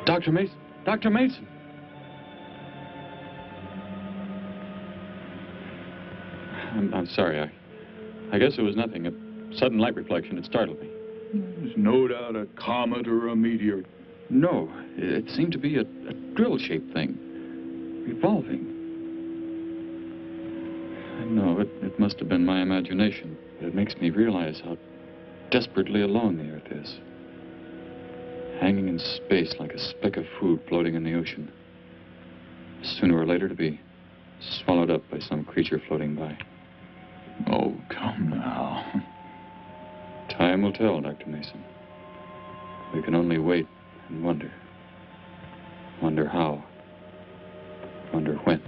Dr. Mason! Dr. Mason! I'm sorry. I guess it was nothing. A sudden light reflection. It startled me. There's no doubt a comet or a meteor. No, it seemed to be a drill-shaped thing. Revolving. No, it must have been my imagination. But it makes me realize how desperately alone the Earth is. Hanging in space like a speck of food floating in the ocean. Sooner or later to be swallowed up by some creature floating by. Oh, come now. Time will tell, Dr. Mason. We can only wait and wonder. Wonder how. Wonder when.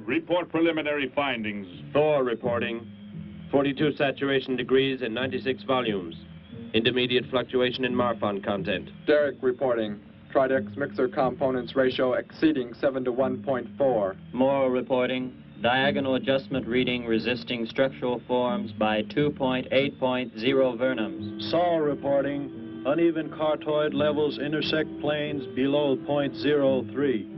Report preliminary findings. Thor reporting. 42 saturation degrees and 96 volumes. Intermediate fluctuation in Marfan content. Derek reporting. Tridex mixer components ratio exceeding 7 to 1.4. Morrow reporting. Diagonal adjustment reading resisting structural forms by 2.8.0 Vernums. Saul reporting. Uneven cartoid levels intersect planes below .03.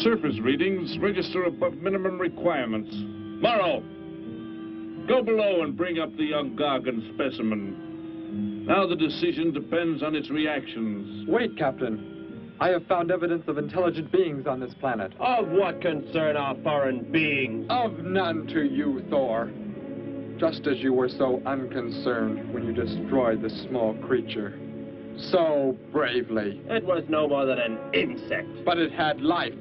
Surface readings register above minimum requirements. Morrow, go below and bring up the young Gargan specimen. Now the decision depends on its reactions. Wait, Captain. I have found evidence of intelligent beings on this planet. Of what concern are foreign beings? Of none to you, Thor. Just as you were so unconcerned when you destroyed the small creature. So bravely. It was no more than an insect. But it had life.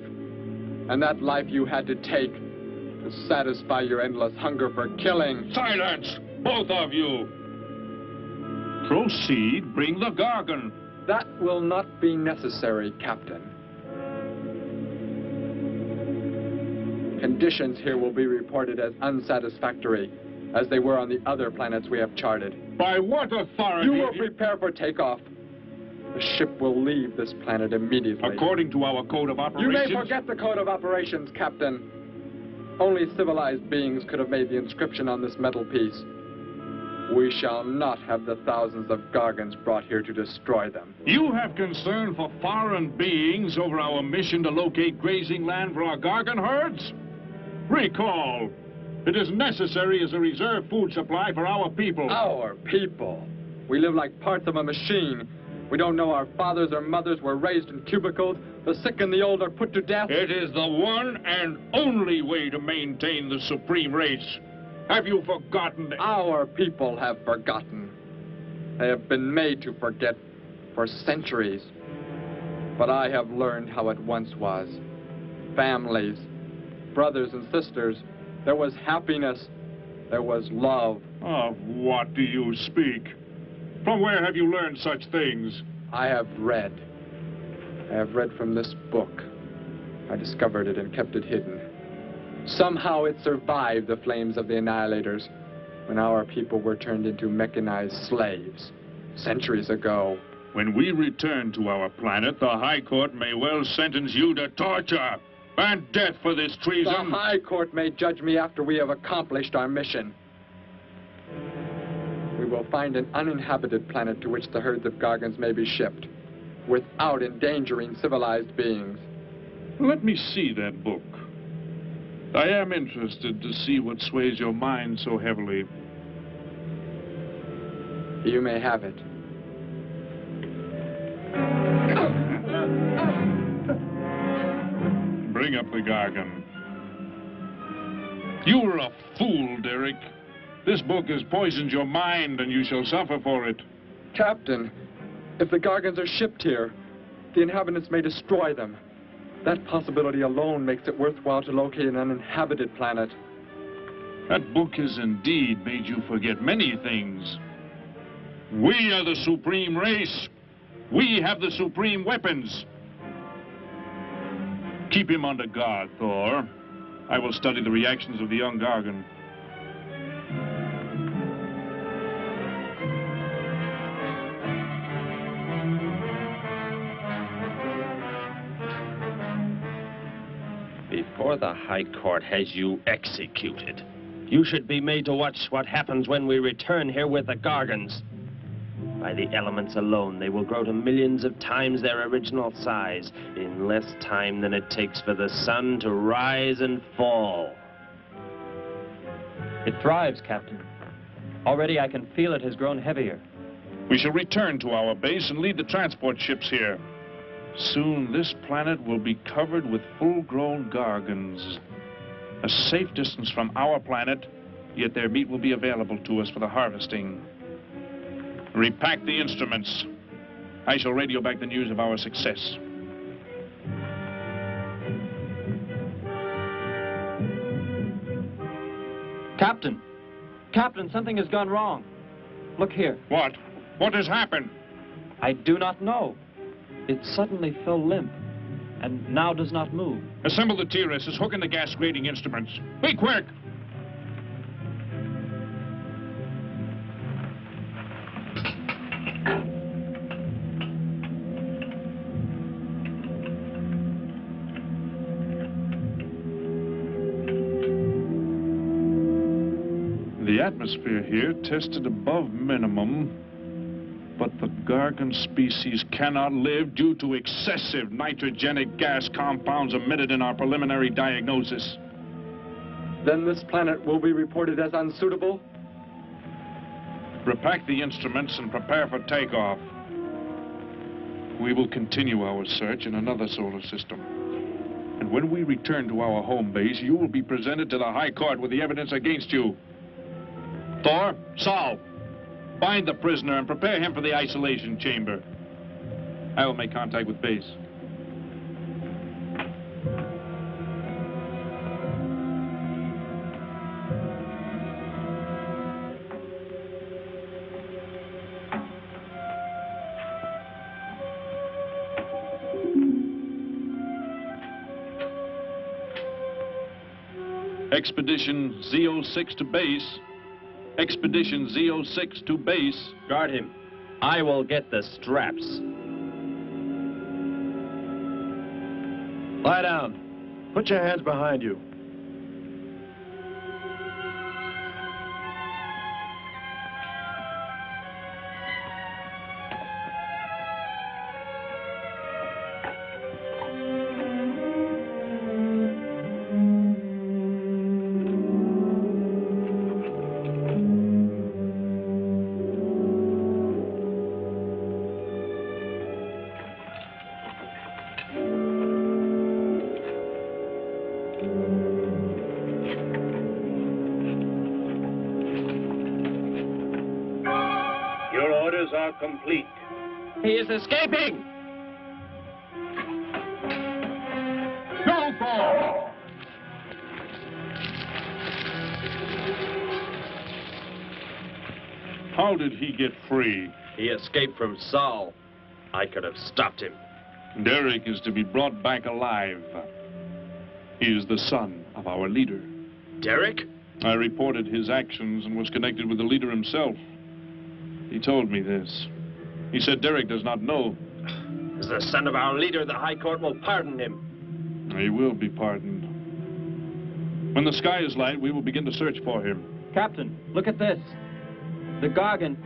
And that life you had to take to satisfy your endless hunger for killing. Silence, both of you! Proceed, bring the Gargan. That will not be necessary, Captain. Conditions here will be reported as unsatisfactory, as they were on the other planets we have charted. By what authority? You will prepare for takeoff. The ship will leave this planet immediately. According to our code of operations... You may forget the code of operations, Captain. Only civilized beings could have made the inscription on this metal piece. We shall not have the thousands of Gargans brought here to destroy them. You have concern for foreign beings over our mission to locate grazing land for our Gargan herds? Recall, it is necessary as a reserve food supply for our people. Our people? We live like parts of a machine. We don't know our fathers or mothers were raised in cubicles. The sick and the old are put to death. It is the one and only way to maintain the supreme race. Have you forgotten? Our people have forgotten. They have been made to forget for centuries. But I have learned how it once was. Families, brothers and sisters. There was happiness. There was love. Of what do you speak? From where have you learned such things? I have read. I have read from this book. I discovered it and kept it hidden. Somehow it survived the flames of the Annihilators when our people were turned into mechanized slaves centuries ago. When we return to our planet, the High Court may well sentence you to torture and death for this treason. The High Court may judge me after we have accomplished our mission. We will find an uninhabited planet to which the herds of Gargans may be shipped, without endangering civilized beings. Let me see that book. I am interested to see what sways your mind so heavily. You may have it. Bring up the Gargan. You were a fool, Derek. This book has poisoned your mind, and you shall suffer for it. Captain, if the Gargans are shipped here, the inhabitants may destroy them. That possibility alone makes it worthwhile to locate an uninhabited planet. That book has indeed made you forget many things. We are the supreme race. We have the supreme weapons. Keep him under guard, Thor. I will study the reactions of the young Gargan. Before the High Court has you executed, you should be made to watch what happens when we return here with the Gargans. By the elements alone, they will grow to millions of times their original size in less time than it takes for the sun to rise and fall. It thrives, Captain. Already I can feel it has grown heavier. We shall return to our base and lead the transport ships here. Soon this planet will be covered with full-grown Gargans. A safe distance from our planet, yet their meat will be available to us for the harvesting. Repack the instruments. I shall radio back the news of our success. Captain! Captain, something has gone wrong. Look here. What? What has happened? I do not know. It suddenly fell limp, and now does not move. Assemble the TRSs, hook in the gas grading instruments. Be quick! The atmosphere here tested above minimum. But the Gargan species cannot live due to excessive nitrogenic gas compounds emitted in our preliminary diagnosis. Then this planet will be reported as unsuitable? Repack the instruments and prepare for takeoff. We will continue our search in another solar system. And when we return to our home base, you will be presented to the High Court with the evidence against you. Thor, Saul, bind the prisoner and prepare him for the isolation chamber. I will make contact with base. Expedition Z06 to base. Expedition Z06 to base. Guard him. I will get the straps. Lie down. Put your hands behind you. Your orders are complete. He is escaping! Go, Thor! How did he get free? He escaped from Saul. I could have stopped him. Derek is to be brought back alive. He is the son of our leader. Derek? I reported his actions and was connected with the leader himself. He told me this. He said Derek does not know. As the son of our leader, the High Court will pardon him. He will be pardoned. When the sky is light, we will begin to search for him. Captain, look at this. The Gargan.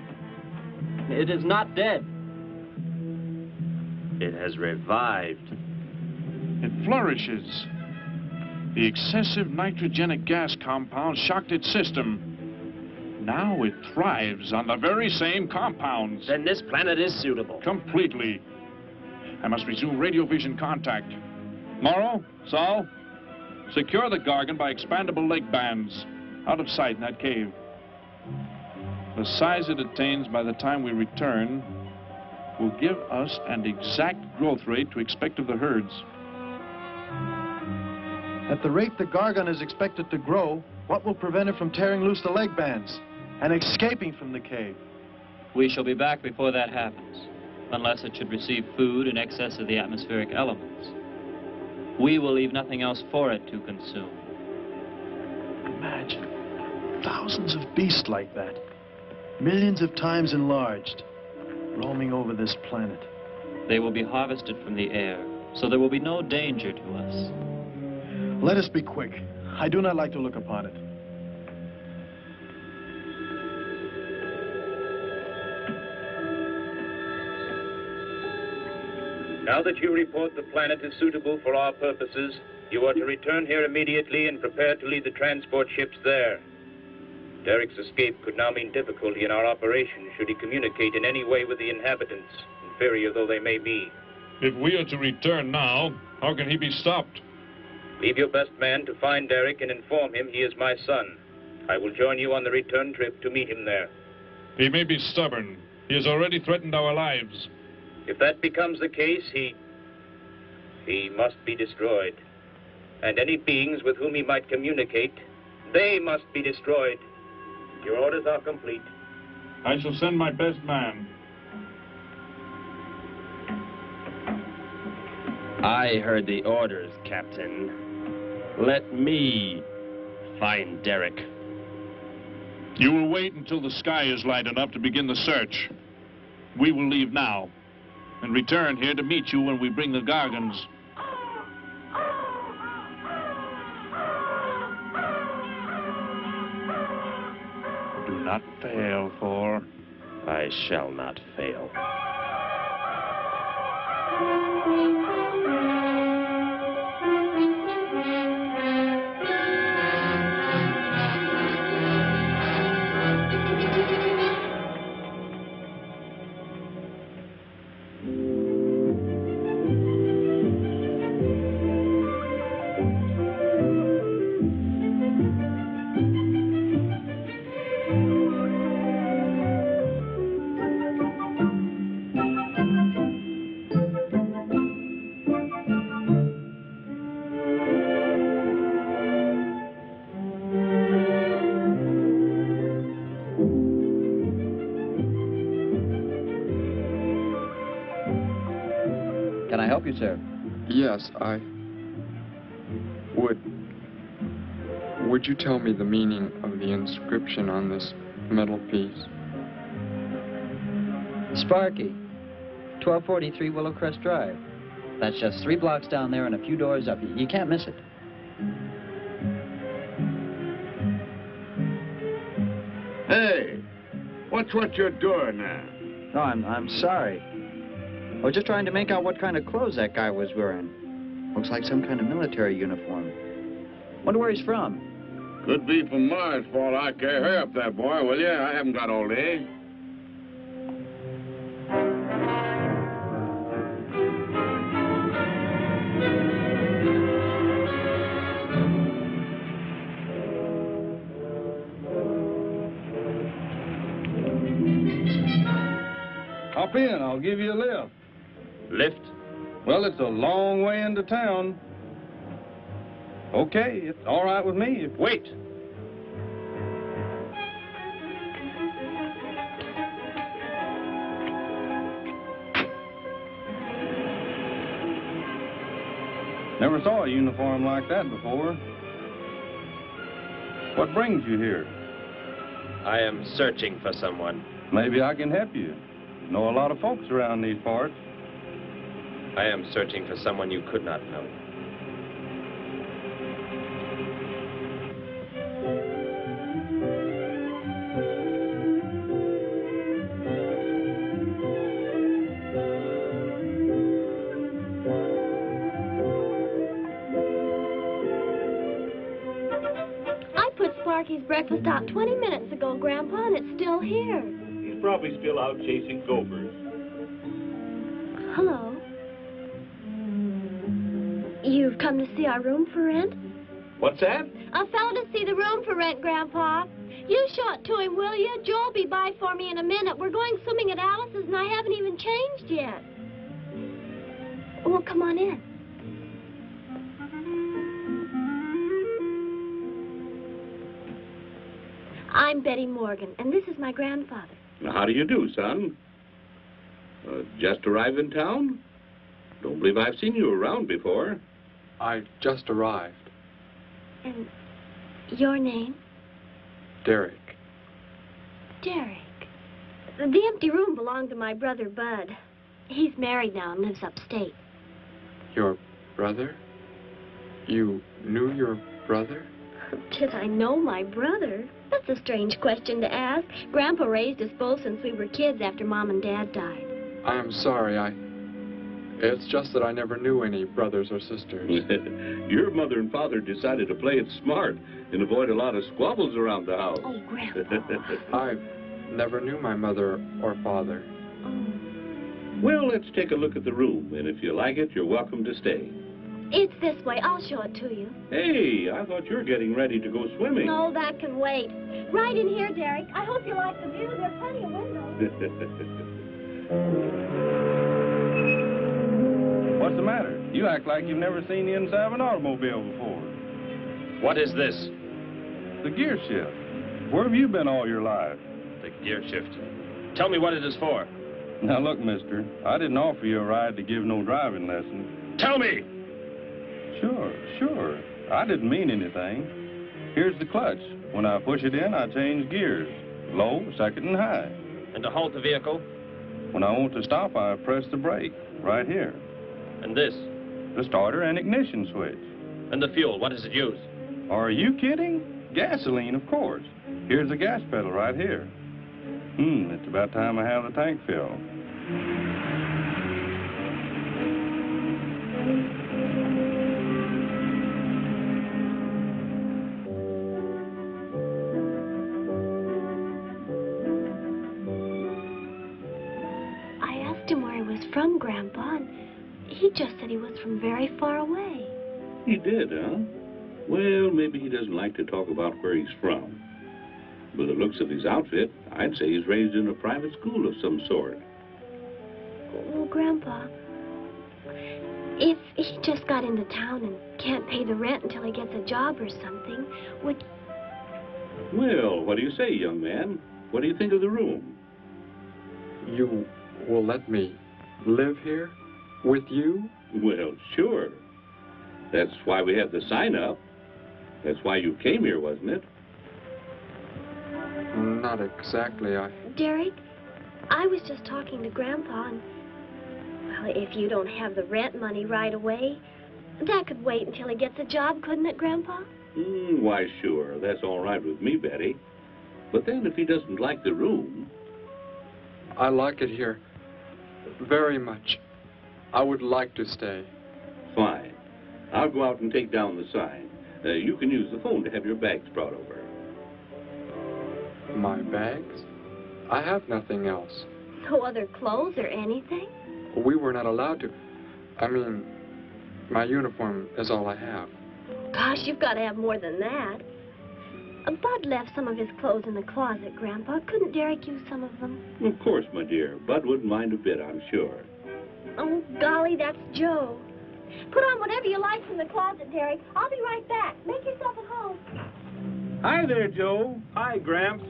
It is not dead. It has revived. It flourishes. The excessive nitrogenic gas compound shocked its system. Now it thrives on the very same compounds. Then this planet is suitable. Completely. I must resume radio vision contact. Morrow, Saul, secure the Gargan by expandable leg bands. Out of sight in that cave. The size it attains by the time we return will give us an exact growth rate to expect of the herds. At the rate the Gargan is expected to grow, what will prevent it from tearing loose the leg bands and escaping from the cave? We shall be back before that happens, unless it should receive food in excess of the atmospheric elements. We will leave nothing else for it to consume. Imagine thousands of beasts like that, millions of times enlarged, roaming over this planet. They will be harvested from the air, so there will be no danger to us. Let us be quick. I do not like to look upon it. Now that you report the planet is suitable for our purposes, you are to return here immediately and prepare to lead the transport ships there. Derek's escape could now mean difficulty in our operation should he communicate in any way with the inhabitants, inferior though they may be. If we are to return now, how can he be stopped? Leave your best man to find Derek and inform him he is my son. I will join you on the return trip to meet him there. He may be stubborn. He has already threatened our lives. If that becomes the case, he must be destroyed. And any beings with whom he might communicate, they must be destroyed. Your orders are complete. I shall send my best man. I heard the orders, Captain. Let me find Derek. You will wait until the sky is light enough to begin the search. We will leave now and return here to meet you when we bring the Gargans. Do not fail, Thor. I shall not fail. Can I help you, sir? Yes, Would you tell me the meaning of the inscription on this metal piece? Sparky, 1243 Willowcrest Drive. That's just 3 blocks down there and a few doors up. You can't miss it. Hey, what's what you're doing there? No, I'm sorry. I was just trying to make out what kind of clothes that guy was wearing. Looks like some kind of military uniform. Wonder where he's from. Could be from Mars, for all I care. Hurry up there, boy, will you? I haven't got all day. Hop in, I'll give you a lift. Lift? Well, it's a long way into town. Okay, it's all right with me. Wait! Never saw a uniform like that before. What brings you here? I am searching for someone. Maybe I can help you. Know a lot of folks around these parts. I am searching for someone you could not know. I put Sparky's breakfast out 20 minutes ago, Grandpa, and it's still here. He's probably still out chasing gophers. Hello. You've come to see our room for rent? What's that? A fellow to see the room for rent, Grandpa. You show it to him, will you? Joe'll be by for me in a minute. We're going swimming at Alice's, and I haven't even changed yet. Well, come on in. I'm Betty Morgan, and this is my grandfather. How do you do, son? Just arrived in town? Don't believe I've seen you around before. I just arrived. And your name? Derek. Derek. The empty room belonged to my brother, Bud. He's married now and lives upstate. Your brother? You knew your brother? Did I know my brother? That's a strange question to ask. Grandpa raised us both since we were kids after Mom and Dad died. I'm sorry, It's just that I never knew any brothers or sisters. Your mother and father decided to play it smart and avoid a lot of squabbles around the house. Oh, Grandpa. I never knew my mother or father. Oh. Well, let's take a look at the room, and if you like it, you're welcome to stay. It's this way. I'll show it to you. Hey, I thought you were getting ready to go swimming. No, that can wait. Right in here, Derek. I hope you like the view. There are plenty of windows. What's the matter? You act like you've never seen the inside of an automobile before. What is this? The gear shift. Where have you been all your life? The gear shift. Tell me what it is for. Now, look, mister, I didn't offer you a ride to give no driving lesson. Tell me! Sure. I didn't mean anything. Here's the clutch. When I push it in, I change gears. Low, second, and high. And to halt the vehicle? When I want to stop, I press the brake, right here. And this? The starter and ignition switch. And the fuel, what does it use? Are you kidding? Gasoline, of course. Here's the gas pedal right here. It's about time I have the tank filled. I asked him where he was from, Grandpa, and he just said he was from very far away. He did, huh? Well, maybe he doesn't like to talk about where he's from. By the looks of his outfit, I'd say he's raised in a private school of some sort. Well, Grandpa, if he just got into town and can't pay the rent until he gets a job or something, would... Well, what do you say, young man? What do you think of the room? You will let me live here with you? Well, sure. That's why we have the sign up. That's why you came here, wasn't it? Not exactly. Derek, I was just talking to Grandpa, and... Well, if you don't have the rent money right away, that could wait until he gets a job, couldn't it, Grandpa? Why, sure. That's all right with me, Betty. But then if he doesn't like the room... I like it here very much. I would like to stay. Fine. I'll go out and take down the sign. You can use the phone to have your bags brought over. My bags? I have nothing else. No other clothes or anything? We were not allowed to. I mean, my uniform is all I have. Gosh, you've got to have more than that. Bud left some of his clothes in the closet, Grandpa. Couldn't Derek use some of them? Of course, my dear. Bud wouldn't mind a bit, I'm sure. Oh, golly, that's Joe. Put on whatever you like from the closet, Derek. I'll be right back. Make yourself at home. Hi there, Joe. Hi, Gramps.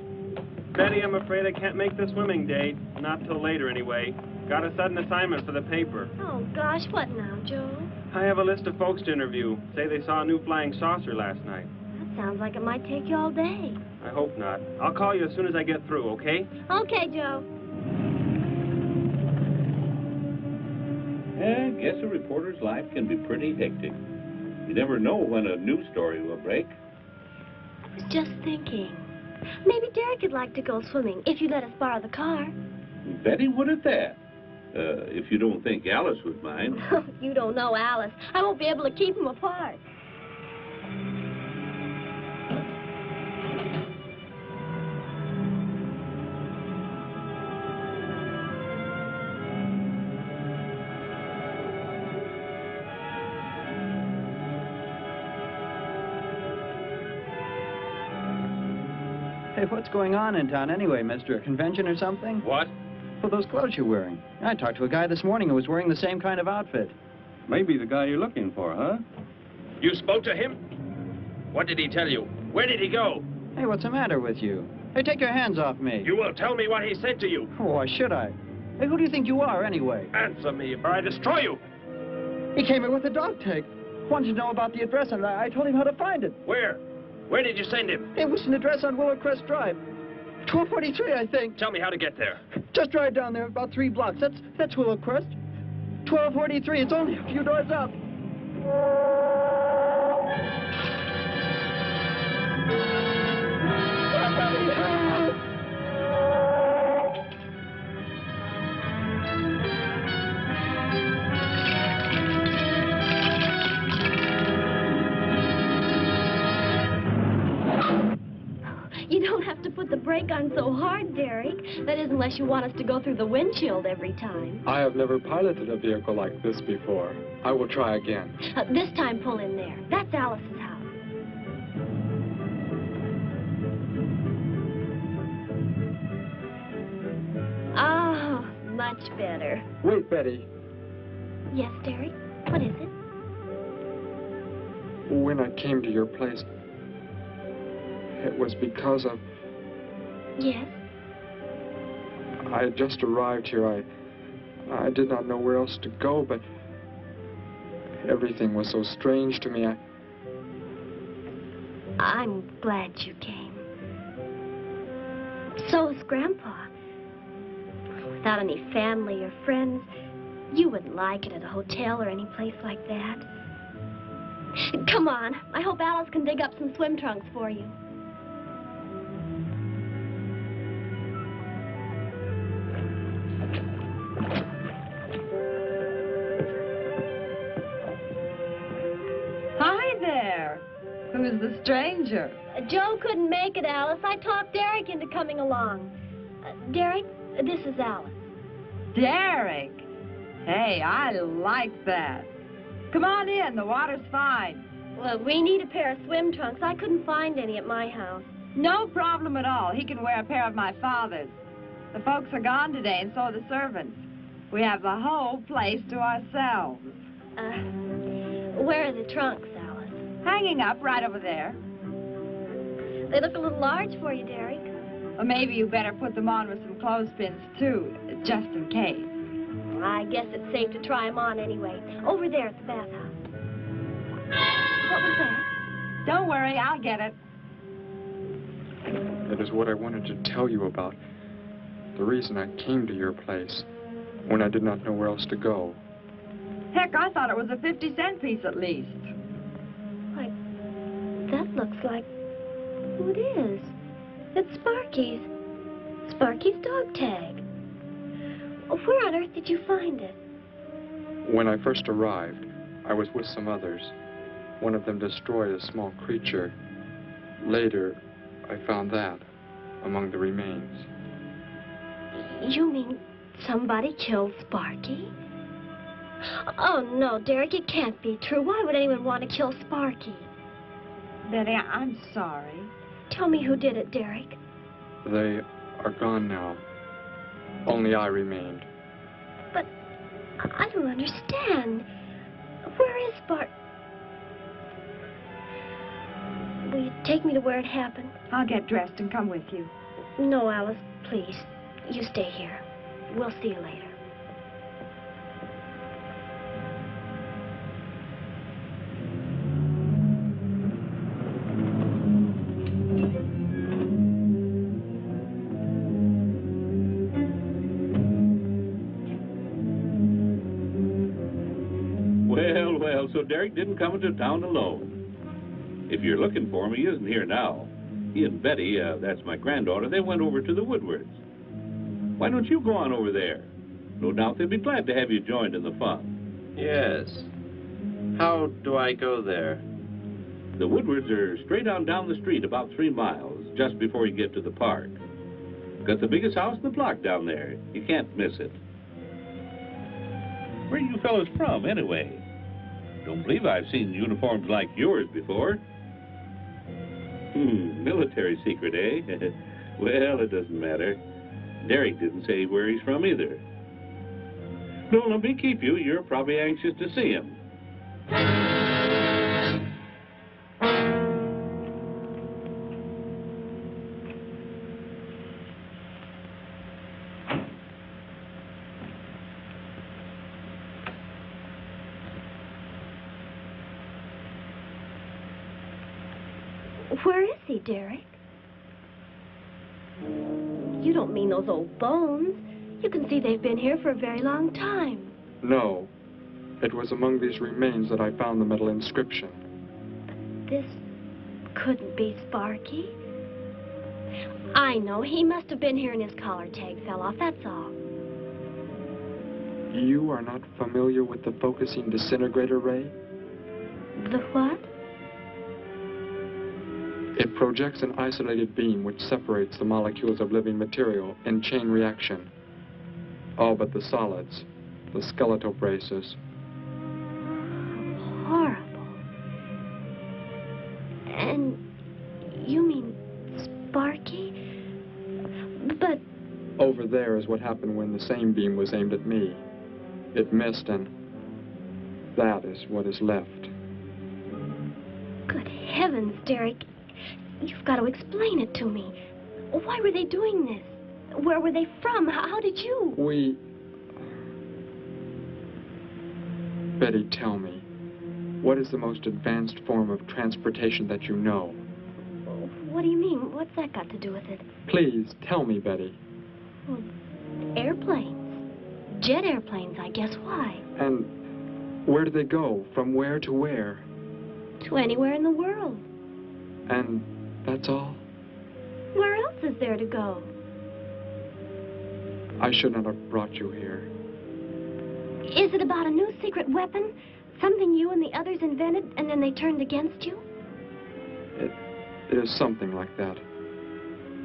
Betty, I'm afraid I can't make the swimming date. Not till later, anyway. Got a sudden assignment for the paper. Oh, gosh, what now, Joe? I have a list of folks to interview. Say they saw a new flying saucer last night. That sounds like it might take you all day. I hope not. I'll call you as soon as I get through, okay? Okay, Joe. I guess a reporter's life can be pretty hectic. You never know when a news story will break. I was just thinking. Maybe Derek would like to go swimming if you let us borrow the car. Betty would at that. If you don't think Alice would mind. You don't know Alice. I won't be able to keep them apart. Hey, what's going on in town anyway, mister? A convention or something? What? Well, those clothes you're wearing. I talked to a guy this morning who was wearing the same kind of outfit. Maybe the guy you're looking for, huh? You spoke to him? What did he tell you? Where did he go? Hey, what's the matter with you? Hey, take your hands off me. You will tell me what he said to you. Oh, why should I? Hey, who do you think you are, anyway? Answer me, or I destroy you. He came in with a dog tag. Wanted to know about the address, and I told him how to find it. Where? Where did you send him? It was an address on Willow Crest Drive. 1243, I think. Tell me how to get there. Just drive down there about 3 blocks. That's Willow Crest. 1243. It's only a few doors up. You don't have to put the brake on so hard, Derek. That is, unless you want us to go through the windshield every time. I have never piloted a vehicle like this before. I will try again. This time, pull in there. That's Alice's house. Oh, much better. Wait, Betty. Yes, Derek? What is it? When I came to your place, it was because of... Yes? I had just arrived here. I did not know where else to go, but everything was so strange to me. I'm glad you came. So is Grandpa. Without any family or friends, you wouldn't like it at a hotel or any place like that. Come on. I hope Alice can dig up some swim trunks for you. was the stranger? Joe couldn't make it, Alice. I talked Derek into coming along. Derek, this is Alice. Derek? Hey, I like that. Come on in, the water's fine. Well, we need a pair of swim trunks. I couldn't find any at my house. No problem at all. He can wear a pair of my father's. The folks are gone today, and so are the servants. We have the whole place to ourselves. Where are the trunks, Alice? Hanging up right over there. They look a little large for you, Derek. Or maybe you better put them on with some clothespins, too, just in case. I guess it's safe to try them on anyway. Over there at the bathhouse. What was that? Don't worry, I'll get it. It is what I wanted to tell you about. The reason I came to your place when I did not know where else to go. Heck, I thought it was a 50-cent piece at least. Why, that looks like who it is. It's Sparky's. Sparky's dog tag. Where on earth did you find it? When I first arrived, I was with some others. One of them destroyed a small creature. Later, I found that among the remains. You mean somebody killed Sparky? Oh, no, Derek, it can't be true. Why would anyone want to kill Sparky? Betty, I'm sorry. Tell me who did it, Derek. They are gone now. Only I remained. But I don't understand. Where is Sparky? Will you take me to where it happened? I'll get dressed and come with you. No, Alice, please. You stay here. We'll see you later. Well, so Derek didn't come into town alone. If you're looking for him, he isn't here now. He and Betty, that's my granddaughter, they went over to the Woodwards. Why don't you go on over there? No doubt they'd be glad to have you joined in the fun. Yes. How do I go there? The Woodwards are straight on down the street about 3 miles, just before you get to the park. Got the biggest house in the block down there. You can't miss it. Where are you fellas from, anyway? Don't believe I've seen uniforms like yours before. Military secret, eh? Well, it doesn't matter. Derek didn't say where he's from either. Don't let me keep you. You're probably anxious to see him. Where is he, Derek? You don't mean those old bones. You can see they've been here for a very long time. No. It was among these remains that I found the metal inscription. This couldn't be Sparky. I know. He must have been here and his collar tag fell off, that's all. You are not familiar with the focusing disintegrator ray? The what? It projects an isolated beam which separates the molecules of living material in chain reaction. All but the solids, the skeletal braces. Horrible. And you mean Sparky? But... Over there is what happened when the same beam was aimed at me. It missed, and that is what is left. Good heavens, Derek. You've got to explain it to me. Why were they doing this? Where were they from? How did you... Betty, tell me, what is the most advanced form of transportation that you know? What do you mean? What's that got to do with it? Please, tell me, Betty. Well, airplanes. Jet airplanes, I guess. Why? And where do they go? From where to where? To anywhere in the world. And that's all? Where else is there to go? I should not have brought you here. Is it about a new secret weapon? Something you and the others invented and then they turned against you? It is something like that.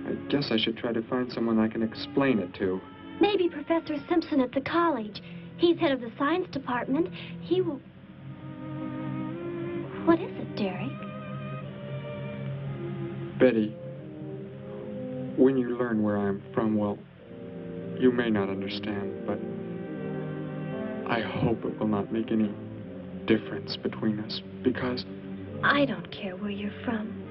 I guess I should try to find someone I can explain it to. Maybe Professor Simpson at the college. He's head of the science department. He will... What is it, Derek? Betty, when you learn where I'm from, well, you may not understand, but I hope it will not make any difference between us, because... I don't care where you're from.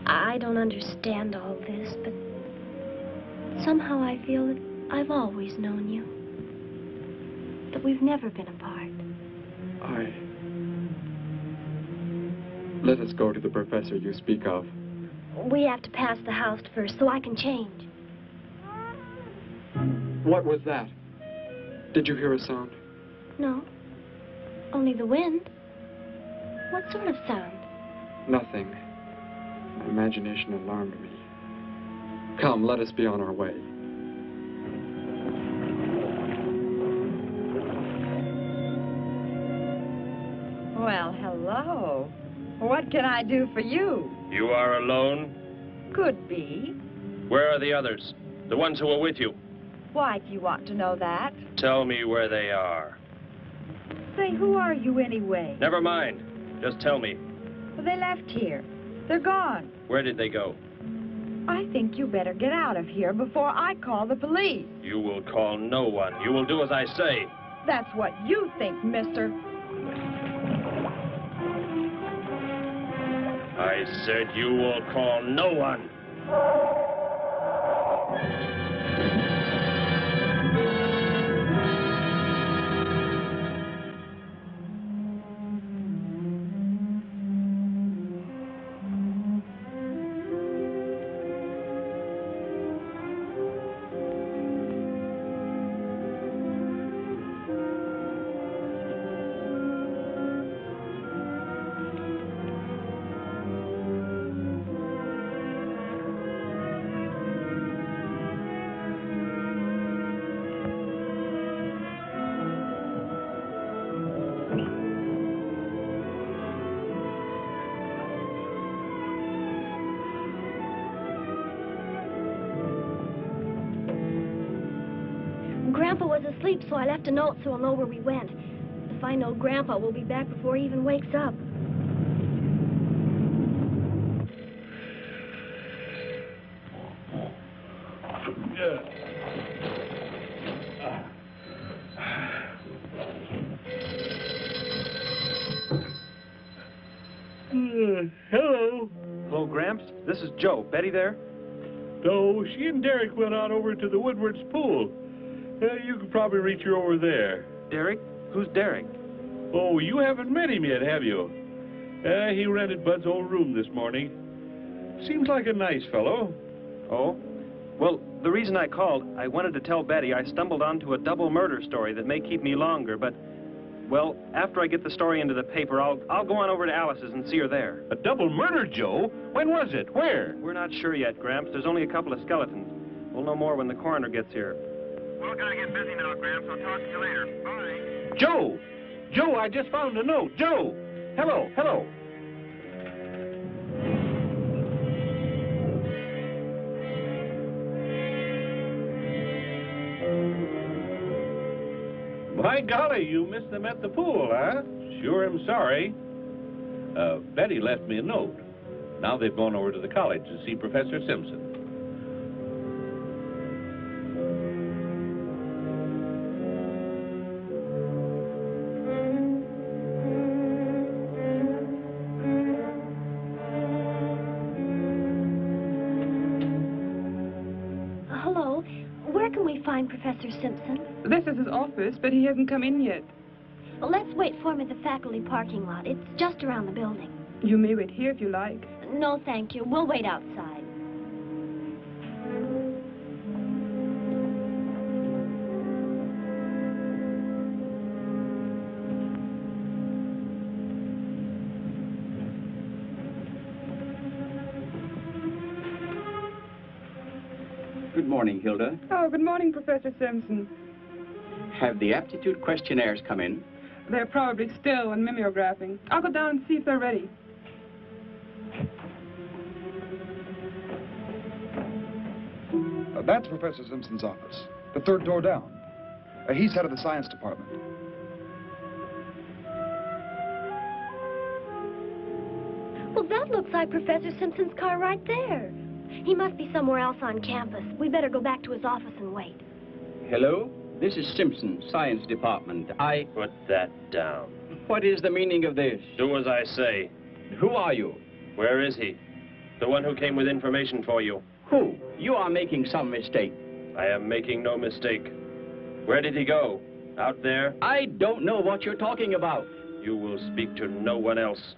I don't understand all this, but somehow I feel that I've always known you. That we've never been apart. Let us go to the professor you speak of. We have to pass the house first so I can change. What was that? Did you hear a sound? No. Only the wind. What sort of sound? Nothing. My imagination alarmed me. Come, let us be on our way. Well, hello. What can I do for you? You are alone? Could be. Where are the others? The ones who were with you? Why do you want to know that? Tell me where they are. Say, who are you anyway? Never mind. Just tell me. Well, they left here. They're gone. Where did they go? I think you better get out of here before I call the police. You will call no one. You will do as I say. That's what you think, mister. I said you will call no one. Grandpa was asleep, so I left a note so he'll know where we went. If I know Grandpa will be back before he even wakes up. Hello. Hello, Gramps. This is Joe. Betty there? No, she and Derek went out over to the Woodward's pool. You could probably reach her over there. Derek? Who's Derek? Oh, you haven't met him yet, have you? He rented Bud's old room this morning. Seems like a nice fellow. Oh? Well, the reason I called, I wanted to tell Betty I stumbled onto a double murder story that may keep me longer, but, well, after I get the story into the paper, I'll go on over to Alice's and see her there. A double murder, Joe? When was it? Where? We're not sure yet, Gramps. There's only a couple of skeletons. We'll know more when the coroner gets here. Well, gotta get busy now, Gramps. I'll talk to you later. Bye. Joe! Joe, I just found a note. Joe! Hello, hello. My golly, you missed them at the pool, huh? Sure am sorry. Betty left me a note. Now they've gone over to the college to see Professor Simpson. Hello. Where can we find Professor Simpson? This is his office, but he hasn't come in yet. Well, let's wait for him at the faculty parking lot. It's just around the building. You may wait here if you like. No, thank you. We'll wait outside. Good morning, Hilda. Oh, good morning, Professor Simpson. Have the aptitude questionnaires come in? They're probably still in mimeographing. I'll go down and see if they're ready. That's Professor Simpson's office, the third door down. He's head of the science department. Well, that looks like Professor Simpson's car right there. He must be somewhere else on campus. We better go back to his office and wait. Hello? This is Simpson, science department. Put that down. What is the meaning of this? Do as I say. Who are you? Where is he? The one who came with information for you. Who? You are making some mistake. I am making no mistake. Where did he go? Out there? I don't know what you're talking about. You will speak to no one else.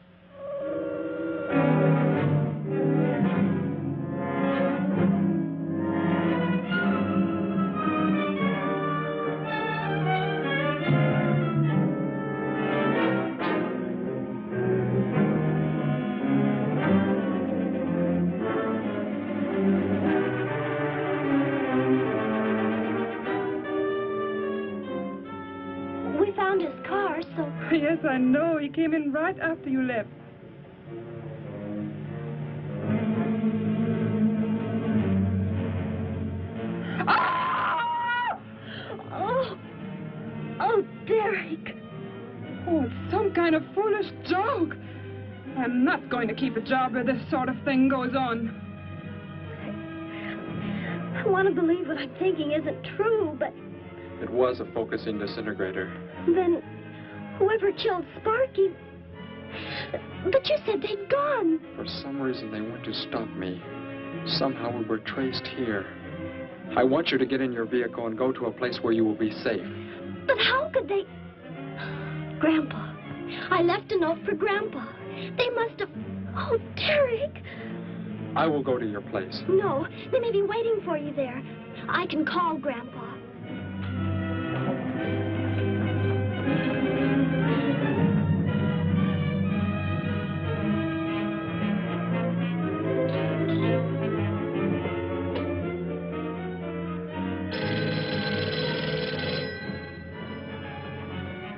We found his car, so... Yes, I know. He came in right after you left. Oh, Derek. Oh, it's some kind of foolish joke. I'm not going to keep a job where this sort of thing goes on. I want to believe what I'm thinking isn't true, but It was a focusing disintegrator. then whoever killed Sparky... But you said they'd gone. For some reason, they went to stop me. Somehow we were traced here. I want you to get in your vehicle and go to a place where you will be safe. But how could they... Grandpa. I left a note for Grandpa. They must have... Oh, Derek. I will go to your place. No, they may be waiting for you there. I can call Grandpa.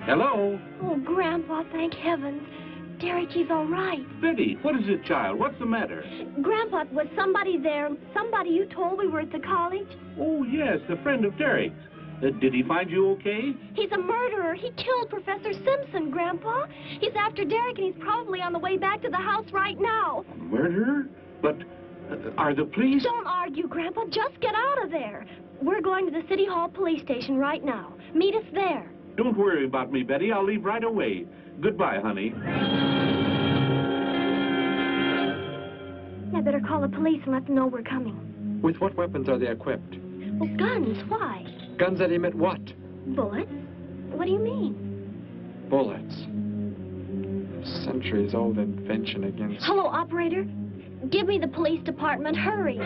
Hello? Oh, Grandpa, thank heavens. Derek, he's all right. Betty, what is it, child? What's the matter? Grandpa, was somebody there? Somebody you told we were at the college? Oh, yes, a friend of Derek's. Did he find you okay? He's a murderer. He killed Professor Simpson, Grandpa. He's after Derek, and he's probably on the way back to the house right now. Murderer? But are the police... Don't argue, Grandpa. Just get out of there. We're going to the City Hall police station right now. Meet us there. Don't worry about me, Betty. I'll leave right away. Goodbye, honey. I better call the police and let them know we're coming. With what weapons are they equipped? Well, guns. Why? Guns that emit what? Bullets? What do you mean? Bullets. A centuries-old invention against... Hello, operator. Give me the police department. Hurry.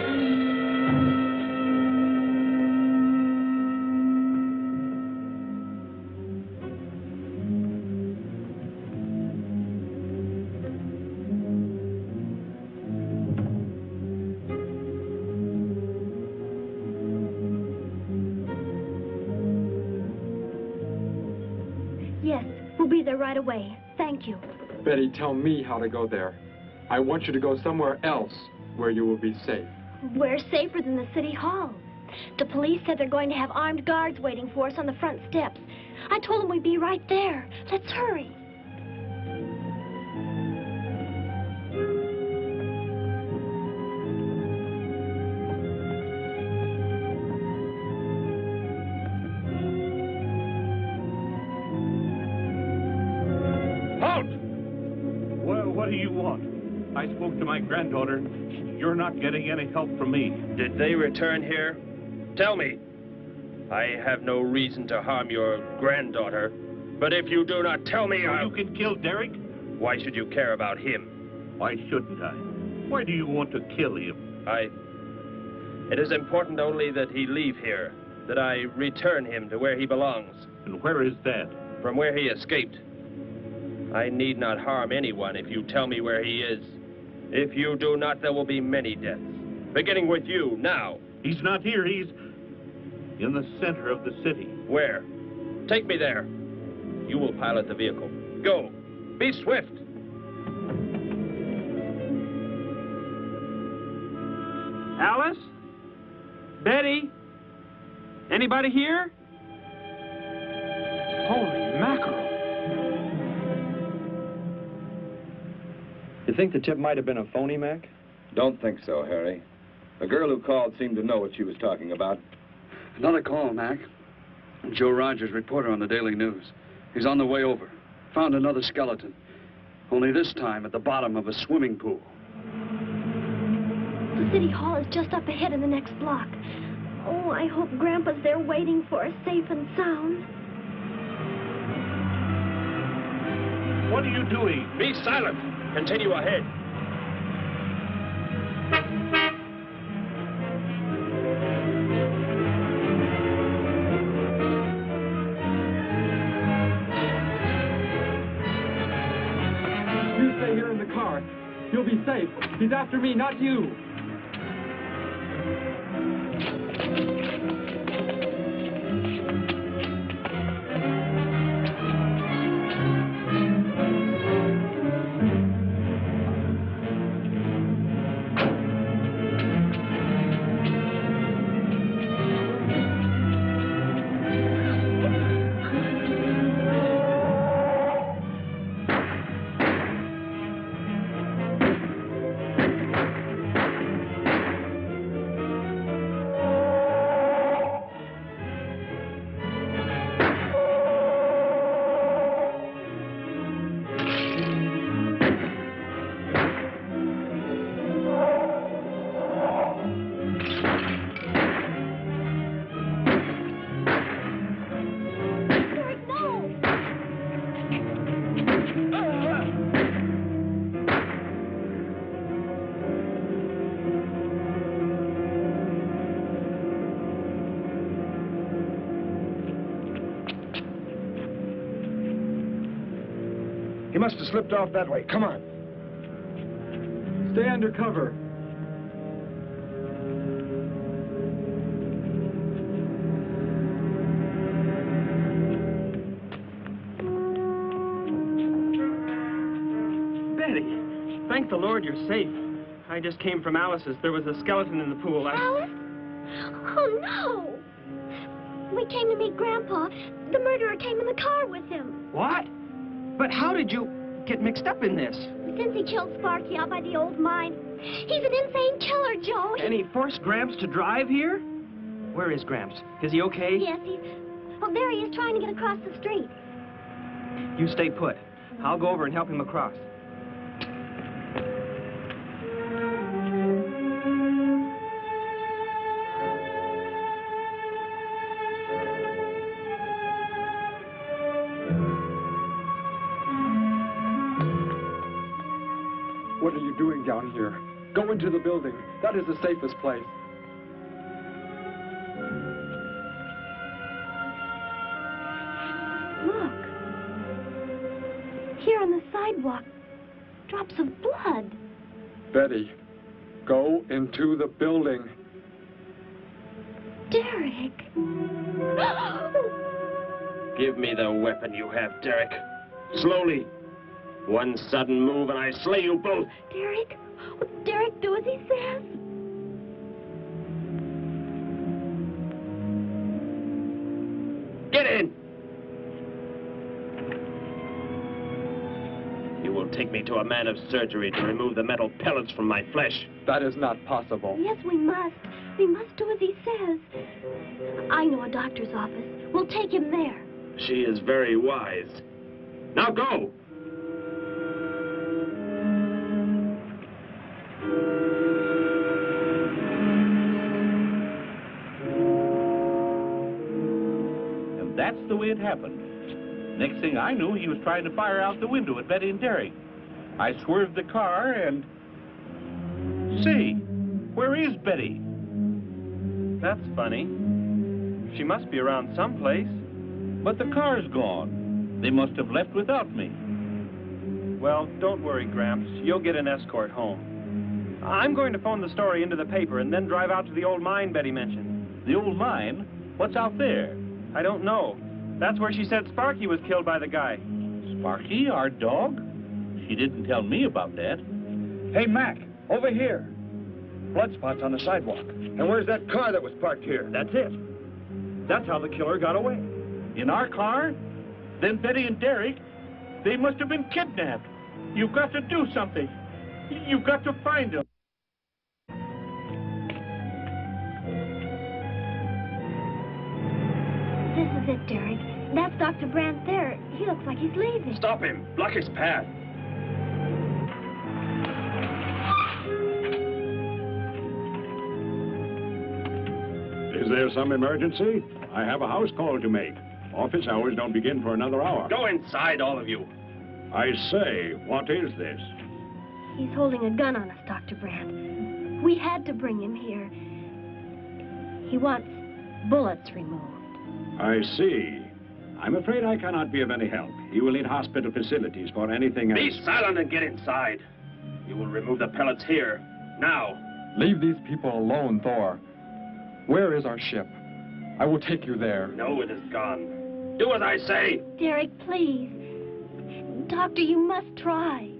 Yes, we'll be there right away. Thank you. Betty, tell me how to go there. I want you to go somewhere else where you will be safe. We're safer than the City Hall. The police said they're going to have armed guards waiting for us on the front steps. I told them we'd be right there. Let's hurry. Halt! Well, what do you want? I spoke to my granddaughter. You're not getting any help from me. Did they return here? Tell me. I have no reason to harm your granddaughter, but if you do not tell me, You can kill Derek? Why should you care about him? Why shouldn't I? Why do you want to kill him? It is important only that he leave here, that I return him to where he belongs. And where is that? From where he escaped. I need not harm anyone if you tell me where he is. If you do not, there will be many deaths. Beginning with you, now. He's not here. He's in the center of the city. Where? Take me there. You will pilot the vehicle. Go. Be swift. Alice? Betty? Anybody here? Holy mackerel. You think the tip might have been a phony, Mac? Don't think so, Harry. The girl who called seemed to know what she was talking about. Another call, Mac. Joe Rogers, reporter on the Daily News. He's on the way over. Found another skeleton. Only this time at the bottom of a swimming pool. The city hall is just up ahead in the next block. Oh, I hope Grandpa's there waiting for us safe and sound. What are you doing? Be silent. Continue ahead. You stay here in the car. You'll be safe. He's after me, not you. He must have slipped off that way. Come on. Stay under cover. Betty, thank the Lord you're safe. I just came from Alice's. There was a skeleton in the pool. Alice? Oh, no! We came to meet Grandpa. The murderer came in the car with him. What? But how did you get mixed up in this? Since he killed Sparky out by the old mine. He's an insane killer, Joe. And he forced Gramps to drive here? Where is Gramps? Is he okay? Yes, he's... Well, there he is trying to get across the street. You stay put. I'll go over and help him across. What are you doing down here? Go into the building. That is the safest place. Look. Here on the sidewalk. Drops of blood. Betty, go into the building. Derek. Give me the weapon you have, Derek. Slowly. One sudden move and I slay you both. Derek? Will Derek do as he says? Get in! You will take me to a man of surgery to remove the metal pellets from my flesh. That is not possible. Yes, we must. We must do as he says. I know a doctor's office. We'll take him there. She is very wise. Now go! That's the way it happened. Next thing I knew, he was trying to fire out the window at Betty and Derek. I swerved the car and... Say, where is Betty? That's funny. She must be around someplace. But the car's gone. They must have left without me. Well, don't worry, Gramps. You'll get an escort home. I'm going to phone the story into the paper and then drive out to the old mine Betty mentioned. The old mine? What's out there? I don't know. That's where she said Sparky was killed by the guy. Sparky, our dog? She didn't tell me about that. Hey, Mac, over here. blood spots on the sidewalk. And where's that car that was parked here? That's it. That's how the killer got away. In our car? Then Betty and Derek, they must have been kidnapped. You've got to do something. You've got to find them. This is it, Derek. That's Dr. Brandt there. He looks like he's leaving. Stop him. Block his path. Is there some emergency? I have a house call to make. Office hours don't begin for another hour. Go inside, all of you. I say, what is this? He's holding a gun on us, Dr. Brandt. We had to bring him here. He wants bullets removed. I see. I'm afraid I cannot be of any help. He will need hospital facilities for anything else. Be silent and get inside. You will remove the pellets here, now. Leave these people alone, Thor. Where is our ship? I will take you there. No, it is gone. Do as I say. Derek, please. Doctor, you must try.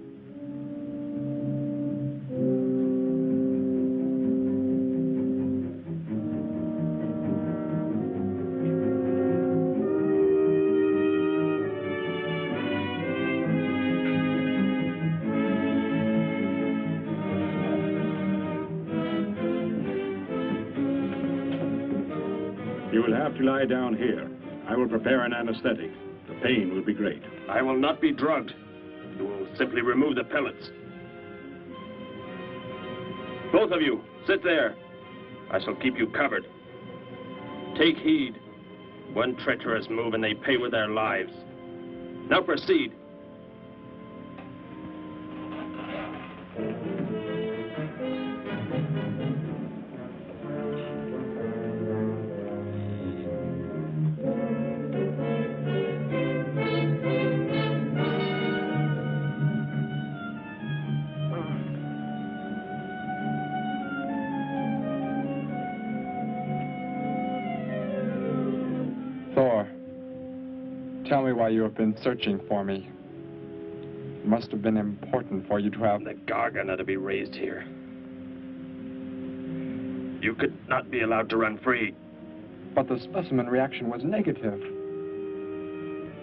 You will have to lie down here. I will prepare an anesthetic. The pain will be great. I will not be drugged. You will simply remove the pellets. Both of you, sit there. I shall keep you covered. Take heed. One treacherous move and they pay with their lives. Now proceed. Thor, tell me why you have been searching for me. It must have been important for you to have... The Gargan are to be raised here. You could not be allowed to run free. But the specimen reaction was negative.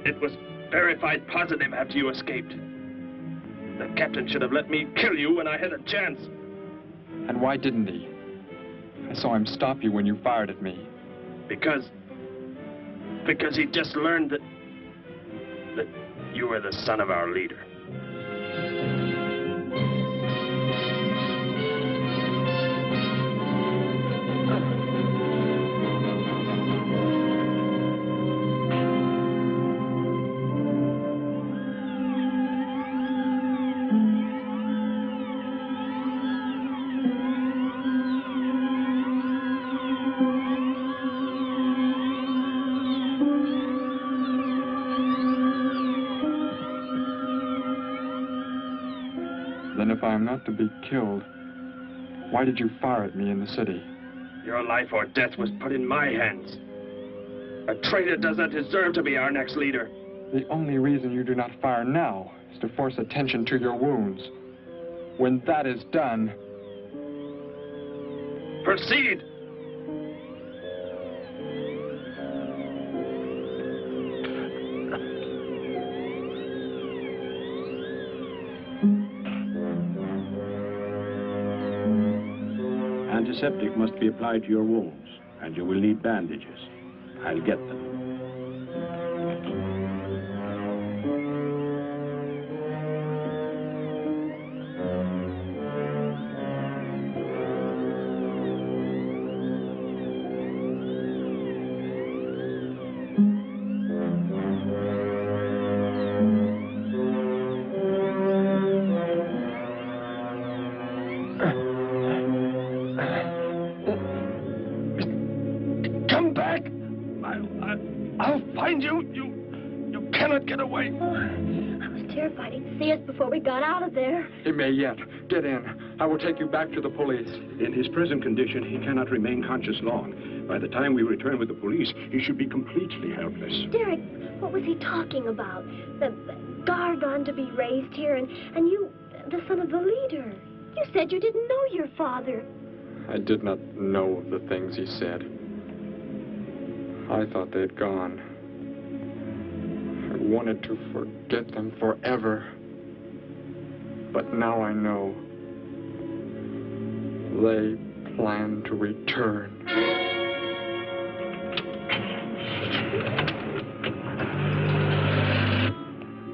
It was verified positive after you escaped. The captain should have let me kill you when I had a chance. And why didn't he? I saw him stop you when you fired at me. Because he just learned that you were the son of our leader. Then if I am not to be killed, why did you fire at me in the city? Your life or death was put in my hands. A traitor does not deserve to be our next leader. The only reason you do not fire now is to force attention to your wounds. When that is done... Proceed! Antiseptic must be applied to your wounds, and you will need bandages. I'll get them. I'll find you. You cannot get away. I was terrified he'd see us before we got out of there. He may yet. Get in. I will take you back to the police. In his present condition, he cannot remain conscious long. By the time we return with the police, he should be completely helpless. Derek, what was he talking about? The Gargan to be raised here, and you, the son of the leader. You said you didn't know your father. I did not know the things he said. I thought they'd gone. I wanted to forget them forever. But now I know. They plan to return.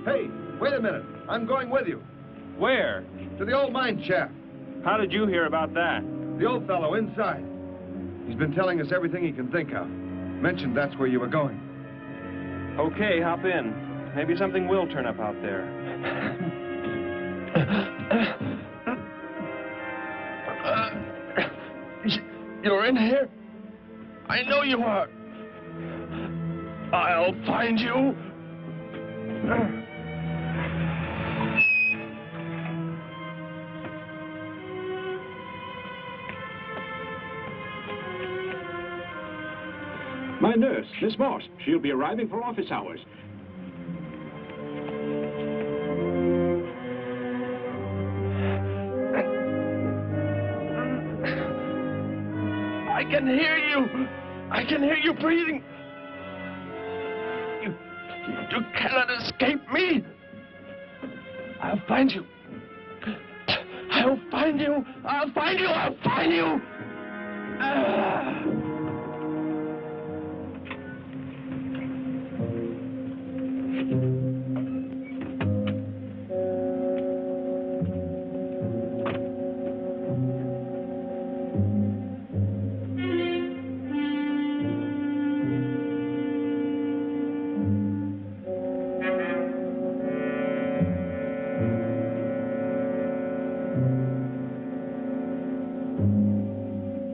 Hey, wait a minute. I'm going with you. Where? To the old mine shaft. How did you hear about that? The old fellow inside. He's been telling us everything he can think of. Mentioned that's where you were going. Okay, hop in. Maybe something will turn up out there. You're in here? I know you are. I'll find you. My nurse, Miss Moss. She'll be arriving for office hours. I can hear you. I can hear you breathing. You cannot escape me. I'll find you. I'll find you. I'll find you. I'll find you.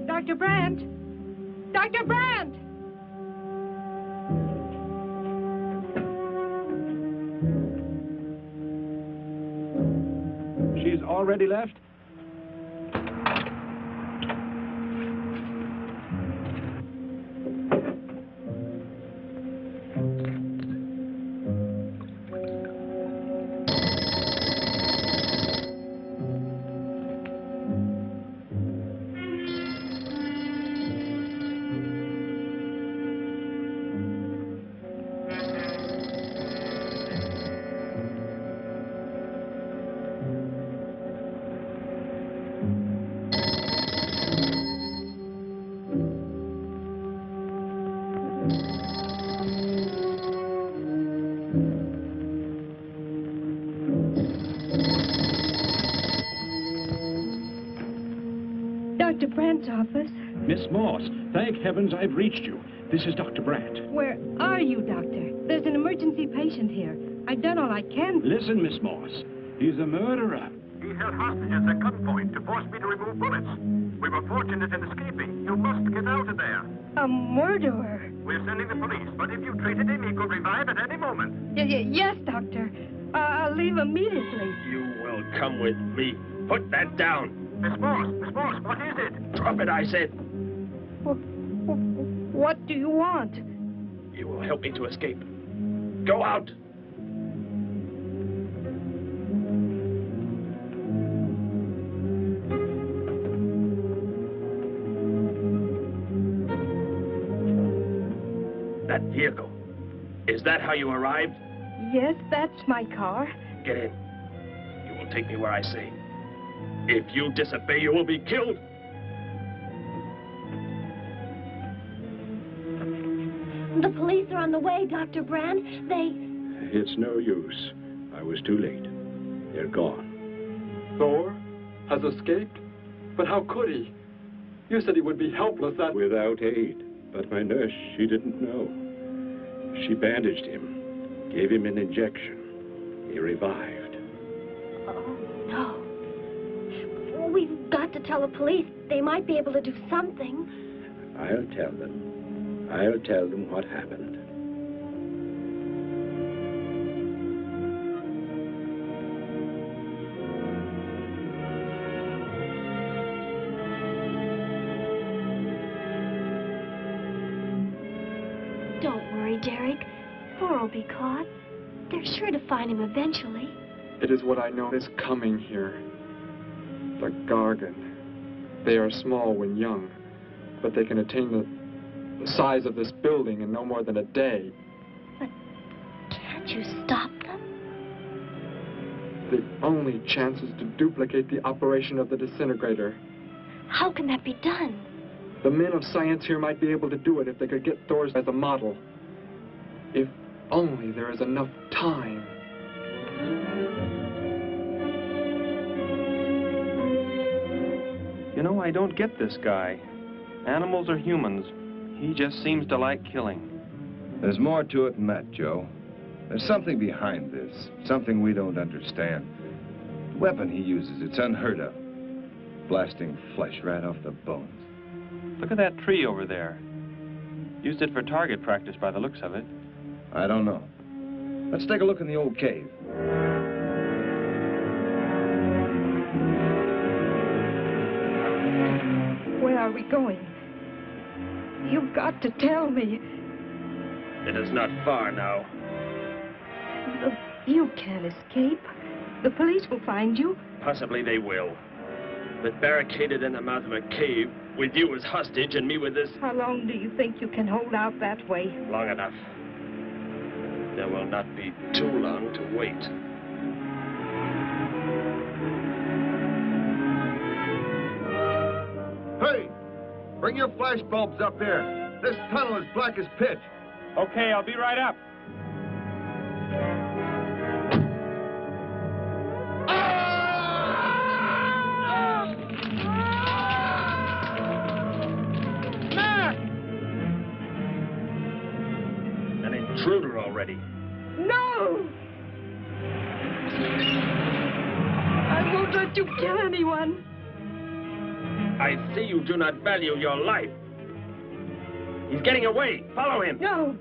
Dr. Brandt! Dr. Brandt! She's already left? Dr. Brandt's office. Miss Moss, thank heavens I've reached you. This is Dr. Brandt. Where are you, Doctor? There's an emergency patient here. I've done all I can. Listen, Miss Moss. He's a murderer. He held hostages at gunpoint to force me to remove bullets. We were fortunate in escaping. You must get out of there. A murderer? We're sending the police, but if you treated him, he could revive at any moment. Yes, Doctor. I'll leave immediately. You will come with me. Put that down. Miss Moss, what is it? Drop it, I said. What do you want? You will help me to escape. Go out. That vehicle. Is that how you arrived? Yes, that's my car. Get in. You will take me where I say. If you disobey, you will be killed. The police are on the way, Dr. Brandt. It's no use. I was too late. They're gone. Thor has escaped? But how could he? You said he would be helpless at... Without aid. But my nurse, she didn't know. She bandaged him, gave him an injection. He revived. Oh, no. We've got to tell the police. They might be able to do something. I'll tell them. I'll tell them what happened. Don't worry, Derek. Thor will be caught. They're sure to find him eventually. It is what I know is coming here. The Gargan. They are small when young, but they can attain the size of this building in no more than a day. Can't you stop them? The only chance is to duplicate the operation of the disintegrator. How can that be done? The men of science here might be able to do it if they could get Thor's as a model. If only there is enough time. You know, I don't get this guy. Animals or humans, he just seems to like killing. There's more to it than that, Joe. There's something behind this, something we don't understand. The weapon he uses, it's unheard of. Blasting flesh right off the bones. Look at that tree over there. Used it for target practice by the looks of it. I don't know. Let's take a look in the old cave. Where are we going? You've got to tell me. It is not far now. You can't escape. The police will find you. Possibly they will. But barricaded in the mouth of a cave, with you as hostage and me with this... How long do you think you can hold out that way? Long enough. There will not be too long to wait. Hey! Bring your flash bulbs up here. This tunnel is black as pitch. Okay, I'll be right up. An intruder already. No! I won't let you kill anyone. I see you do not value your life. He's getting away. Follow him. No.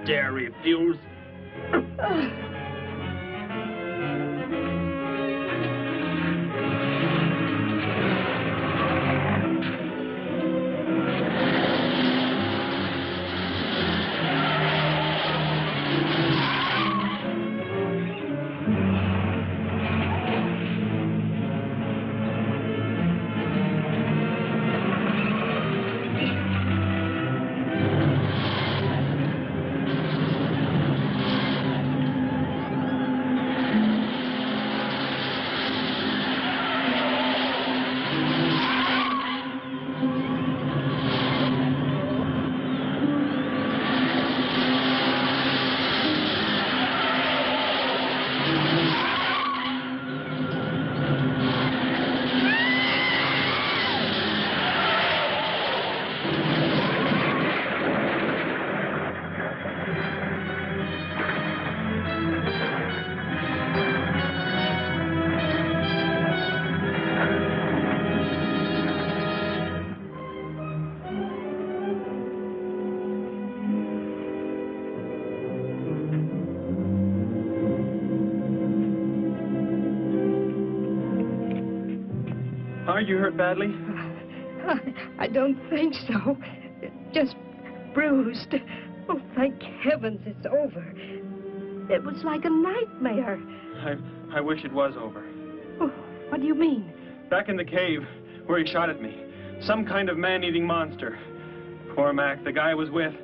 Dare refuse? Are you hurt badly? I don't think so. Just bruised. Oh, thank heavens it's over. It was like a nightmare. I wish it was over. Oh, what do you mean? Back in the cave where he shot at me. Some kind of man-eating monster. Poor Mac, the guy I was with.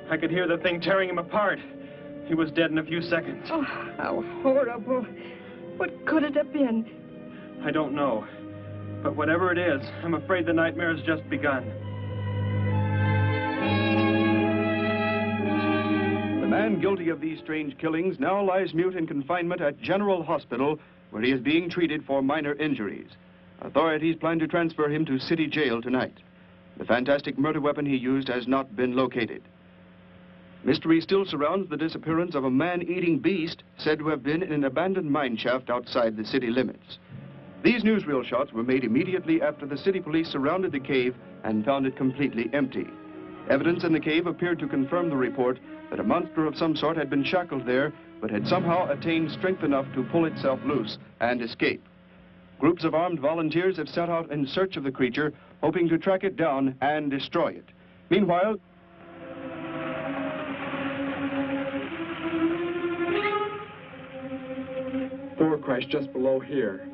I could hear the thing tearing him apart. He was dead in a few seconds. Oh, how horrible. What could it have been? I don't know. But whatever it is, I'm afraid the nightmare has just begun. The man guilty of these strange killings now lies mute in confinement at General Hospital, where he is being treated for minor injuries. Authorities plan to transfer him to City Jail tonight. The fantastic murder weapon he used has not been located. Mystery still surrounds the disappearance of a man-eating beast said to have been in an abandoned mine shaft outside the city limits. These newsreel shots were made immediately after the city police surrounded the cave and found it completely empty. Evidence in the cave appeared to confirm the report that a monster of some sort had been shackled there, but had somehow attained strength enough to pull itself loose and escape. Groups of armed volunteers have set out in search of the creature, hoping to track it down and destroy it. Meanwhile, Thor crashed just below here.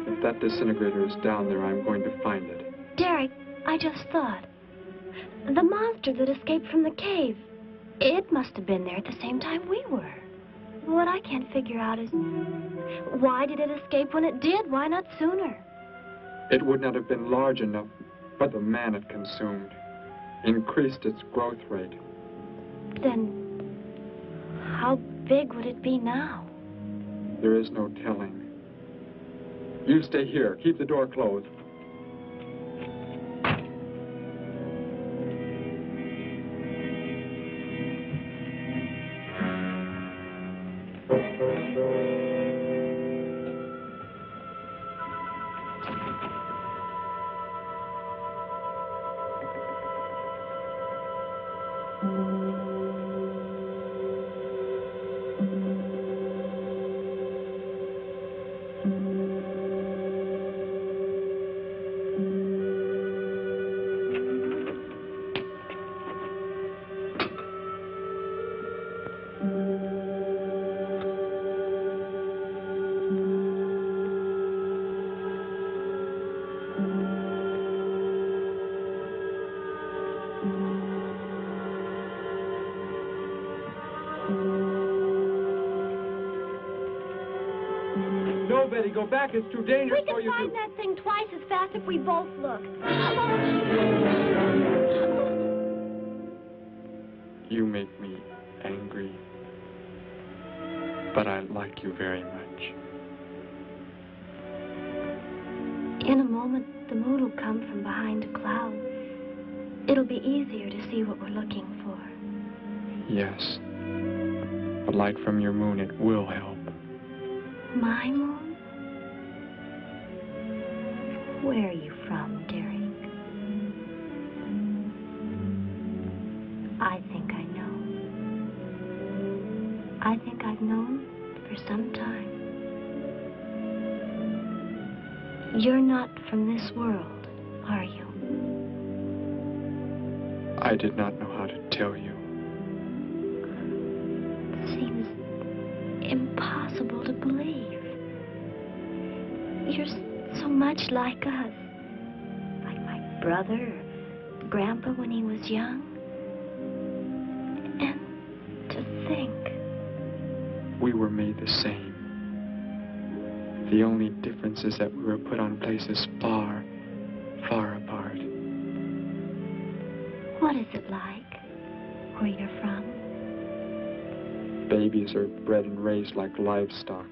If If that disintegrator is down there, I'm going to find it. Derek, I just thought. The monster that escaped from the cave. It must have been there at the same time we were. What I can't figure out is, why did it escape when it did? Why not sooner? It would not have been large enough, but the man it consumed increased its growth rate. Then, how big would it be now? There is no telling. You stay here. Keep the door closed. No, Betty, go back. It's too dangerous We for you can find to... that thing twice as fast if we both look. You make me angry, but I like you very much. In a moment, the moon will come from behind a cloud. It'll be easier to see what we're looking for. Yes. The light from your moon, it will help. My moon? Where are you from, Derek? I think I know. I think I've known for some time. You're not from this world, are you? I did not know how to tell you. It seems impossible to believe. You're so much like us. Like my brother or Grandpa when he was young. And to think. We were made the same. The only difference is that we were put on places far, far apart. What is it like where you're from? Babies are bred and raised like livestock,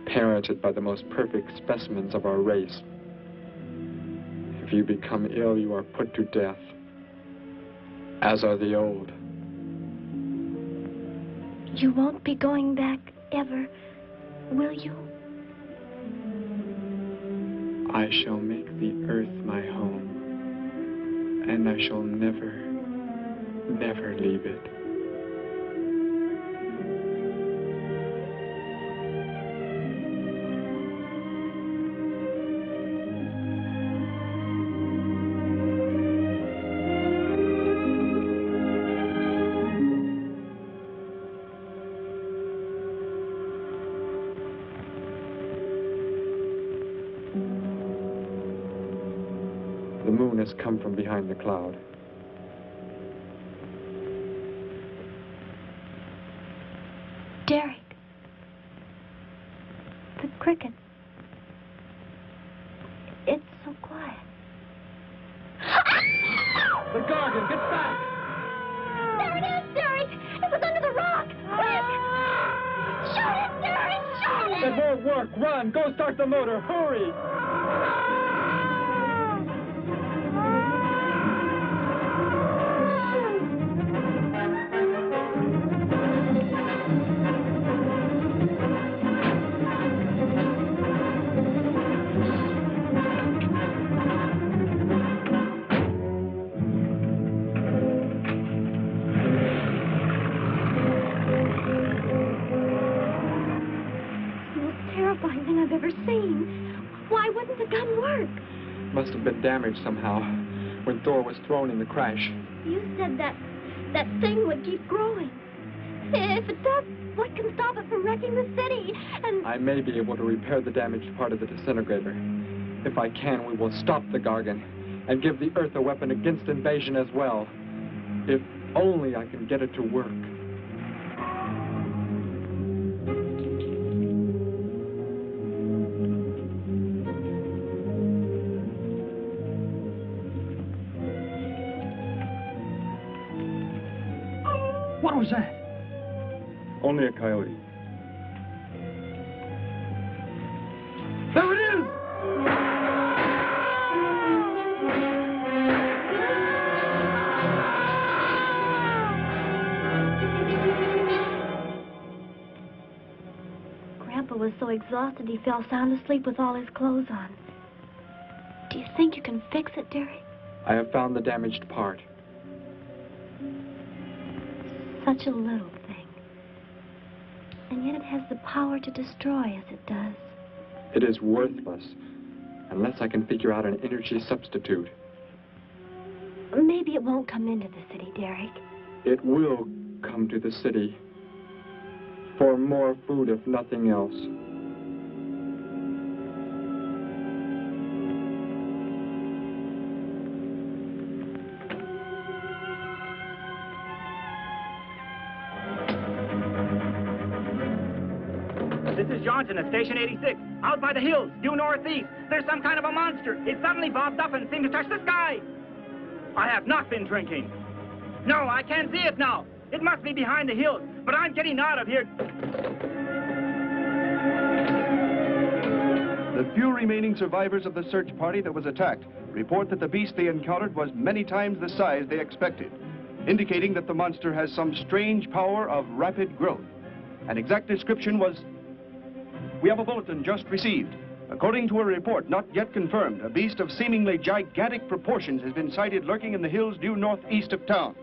parented by the most perfect specimens of our race. If you become ill, you are put to death, as are the old. You won't be going back ever, will you? I shall make the earth my home, and I shall never, never leave it. The moon has come from behind the cloud. Derek. The cricket. It's so quiet. The Gargan, get back! There it is, Derek! It was under the rock! Quick! Shoot it, Derek! Shoot it! It won't work. Run! Go start the motor! Hurry! I've ever seen. Why wouldn't the gun work? Must have been damaged somehow when Thor was thrown in the crash. You said that thing would keep growing. If it does, what can stop it from wrecking the city? And I may be able to repair the damaged part of the disintegrator. If I can, we will stop the Gargan and give the Earth a weapon against invasion as well. If only I can get it to work. What was that? Only a coyote. There it is! Grandpa was so exhausted he fell sound asleep with all his clothes on. Do you think you can fix it, Derek? I have found the damaged part. Such a little thing. And yet it has the power to destroy as it does. It is worthless unless I can figure out an energy substitute. Maybe it won't come into the city, Derek. It will come to the city for more food, if nothing else. This is Johnson at Station 86, out by the hills, due northeast. There's some kind of a monster. It suddenly bobbed up and seemed to touch the sky. I have not been drinking. No, I can't see it now. It must be behind the hills, but I'm getting out of here. The few remaining survivors of the search party that was attacked report that the beast they encountered was many times the size they expected, indicating that the monster has some strange power of rapid growth. An exact description was... We have a bulletin just received. According to a report not yet confirmed, a beast of seemingly gigantic proportions has been sighted lurking in the hills due northeast of town.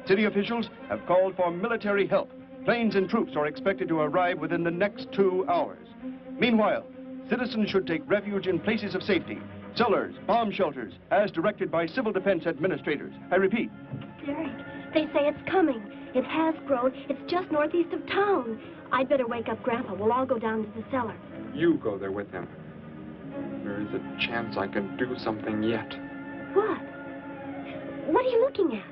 City officials have called for military help. Planes and troops are expected to arrive within the next 2 hours. Meanwhile, citizens should take refuge in places of safety, cellars, bomb shelters, as directed by civil defense administrators. I repeat. Derek, they say it's coming. It has grown. It's just northeast of town. I'd better wake up Grandpa. We'll all go down to the cellar. You go there with him. There is a chance I can do something yet. What? What are you looking at?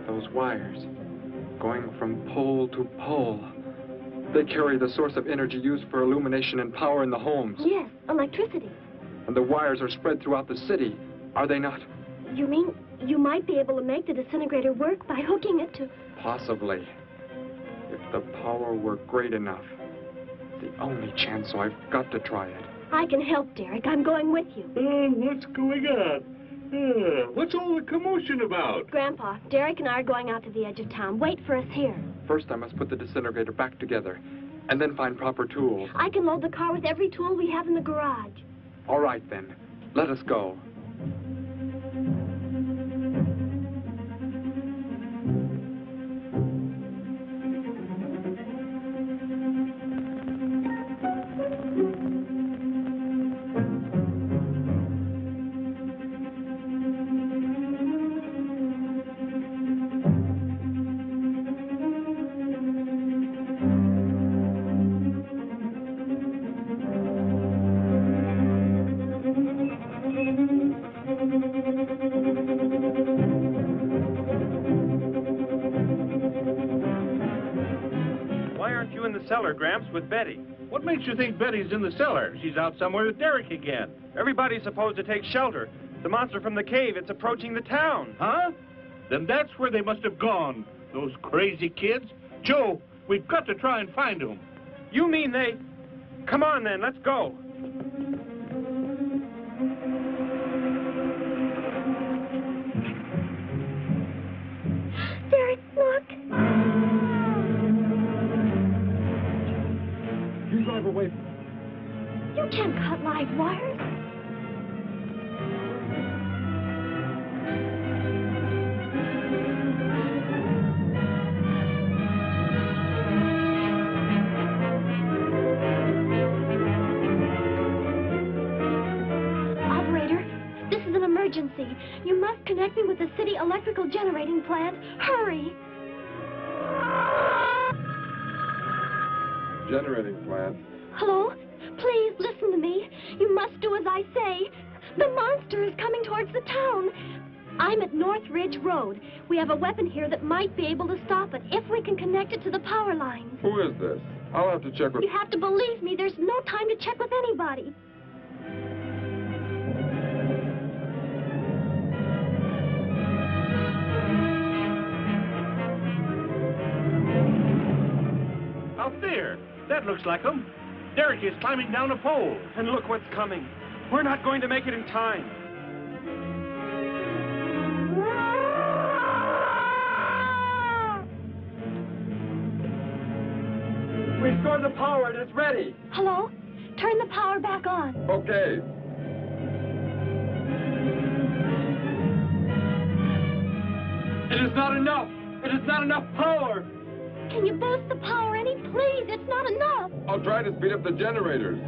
Those wires, going from pole to pole. They carry the source of energy used for illumination and power in the homes. Yes, electricity. And the wires are spread throughout the city, are they not? You mean you might be able to make the disintegrator work by hooking it to... Possibly. If the power were great enough. The only chance, so I've got to try it. I can help, Derek. I'm going with you. What's going on? What's all the commotion about? Grandpa, Derek and I are going out to the edge of town. Wait for us here. First, I must put the disintegrator back together, and then find proper tools. I can load the car with every tool we have in the garage. All right, then. Let us go. Cellar, Gramps, with Betty. What makes you think Betty's in the cellar? She's out somewhere with Derek again. Everybody's supposed to take shelter. The monster from the cave, it's approaching the town. Huh? Then that's where they must have gone. Those crazy kids. Joe, we've got to try and find them. You mean they... Come on, then, let's go. Derek, look. Drive away from me. You can't cut live wires. Operator, this is an emergency. You must connect me with the city electrical generating plant. Hurry! generating plant. Hello? Please listen to me. You must do as I say. The monster is coming towards the town. I'm at North Ridge Road. We have a weapon here that might be able to stop it if we can connect it to the power lines. Who is this? I'll have to check with... You have to believe me. There's no time to check with anybody. Out there. That looks like him. Derek is climbing down a pole. And look what's coming. We're not going to make it in time. Restore the power. It is ready. Hello? Turn the power back on. Okay. It is not enough. It is not enough power. Can you boost the power any? Please, it's not enough. I'll try to speed up the generators.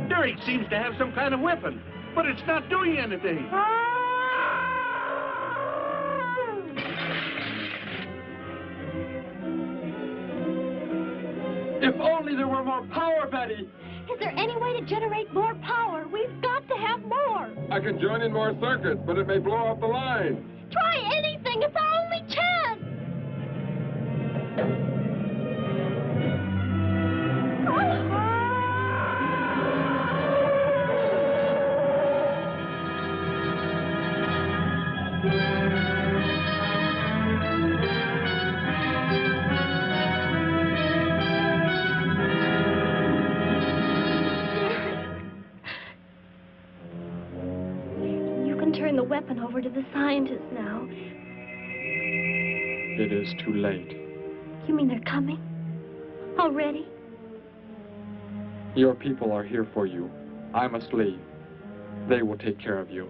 Derek seems to have some kind of weapon, but it's not doing anything. If only there were more power, Betty. Is there any way to generate more power? We've got to have more. I can join in more circuits, but it may blow off the line. Try anything. It's our only chance. Turn the weapon over to the scientists now. It is too late. You mean they're coming? Already? Your people are here for you. I must leave. They will take care of you.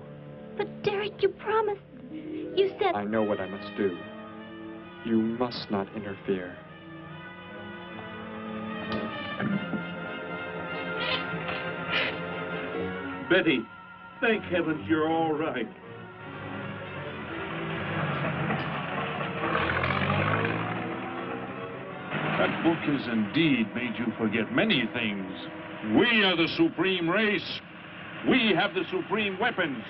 But Derek, you promised. You said... I know what I must do. You must not interfere. Betty, thank heavens you're all right. That book has indeed made you forget many things. We are the supreme race. We have the supreme weapons.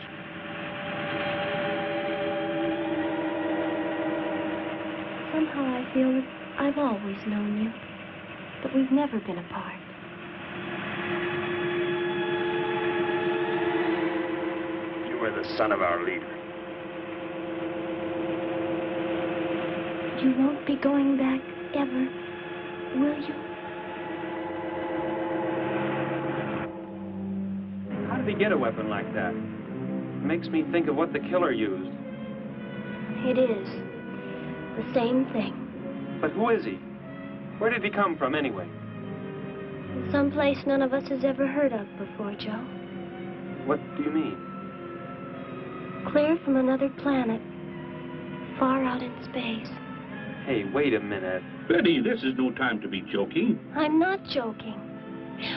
Somehow I feel that I've always known you, but we've never been apart. You are the son of our leader. You won't be going back ever, will you? How did he get a weapon like that? It makes me think of what the killer used. It is. The same thing. But who is he? Where did he come from, anyway? Someplace none of us has ever heard of before, Joe. What do you mean? Clear from another planet. Far out in space. Hey, wait a minute. Betty, this is no time to be joking. I'm not joking.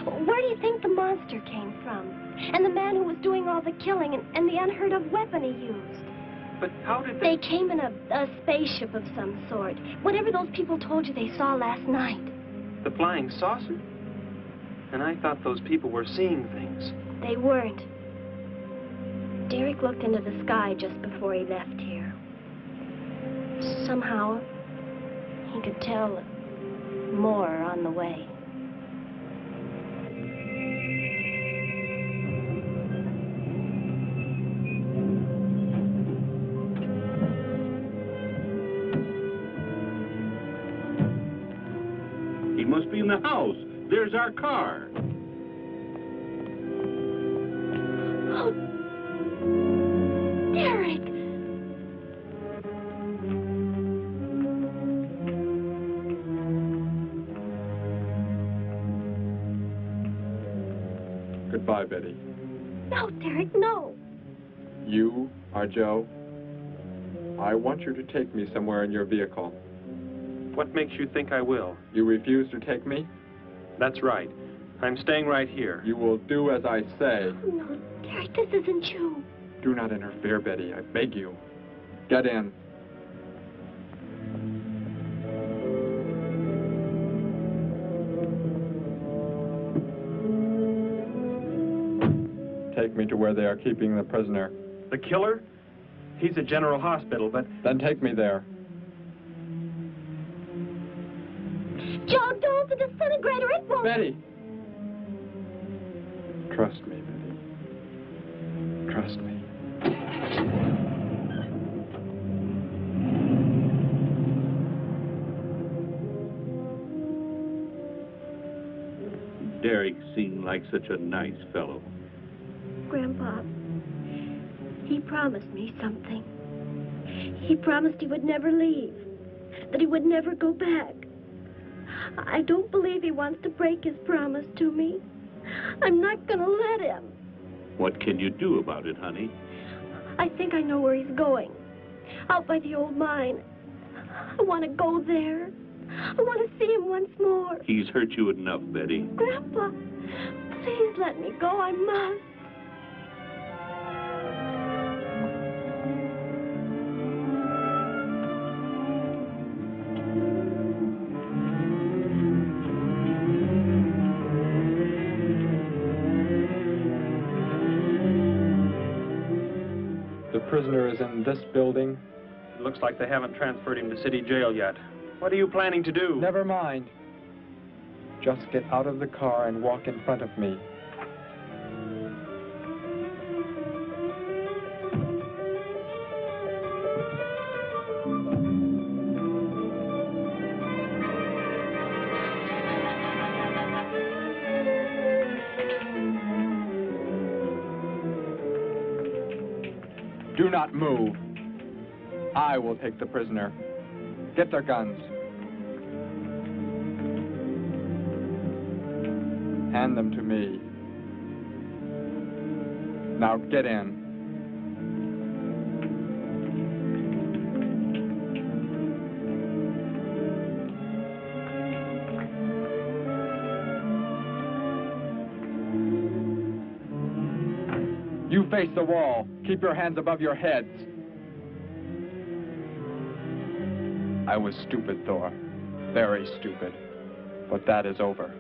Where do you think the monster came from? And the man who was doing all the killing and the unheard of weapon he used? But how did they came in a spaceship of some sort. Whatever those people told you they saw last night. The flying saucer? And I thought those people were seeing things. They weren't. Derek looked into the sky just before he left here. Somehow, he could tell more on the way. He must be in the house. There's our car. Oh, Derek! Goodbye, Betty. No, Derek, no. You are Joe. I want you to take me somewhere in your vehicle. What makes you think I will? You refuse to take me? That's right. I'm staying right here. You will do as I say. Oh, no, Derek, this isn't you. Do not interfere, Betty. I beg you. Get in. Take me to where they are keeping the prisoner. The killer? He's at General Hospital, but... Then take me there. Joe, don't! The disintegrator, it won't... Betty! Trust me, Betty. Trust me. Derek seemed like such a nice fellow. Grandpa, he promised me something. He promised he would never leave, that he would never go back. I don't believe he wants to break his promise to me. I'm not gonna let him. What can you do about it, honey? I think I know where he's going. Out by the old mine. I want to go there. I want to see him once more. He's hurt you enough, Betty. Grandpa, please let me go. I must. The prisoner is in this building. It looks like they haven't transferred him to city jail yet. What are you planning to do? Never mind. Just get out of the car and walk in front of me. Do not move. I will take the prisoner. Get their guns. Hand them to me. Now get in. You face the wall. Keep your hands above your heads. I was stupid, Thor. Very stupid. But that is over.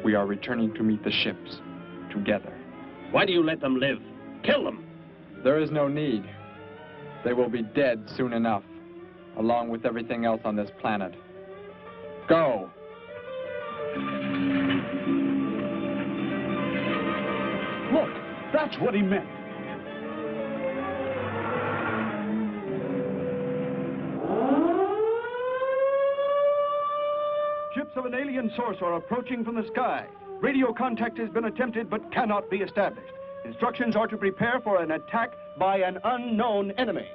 We are returning to meet the ships. Together. Why do you let them live? Kill them! There is no need. They will be dead soon enough. Along with everything else on this planet. Go! Look! That's what he meant. Ships of an alien source are approaching from the sky. Radio contact has been attempted but cannot be established. Instructions are to prepare for an attack by an unknown enemy.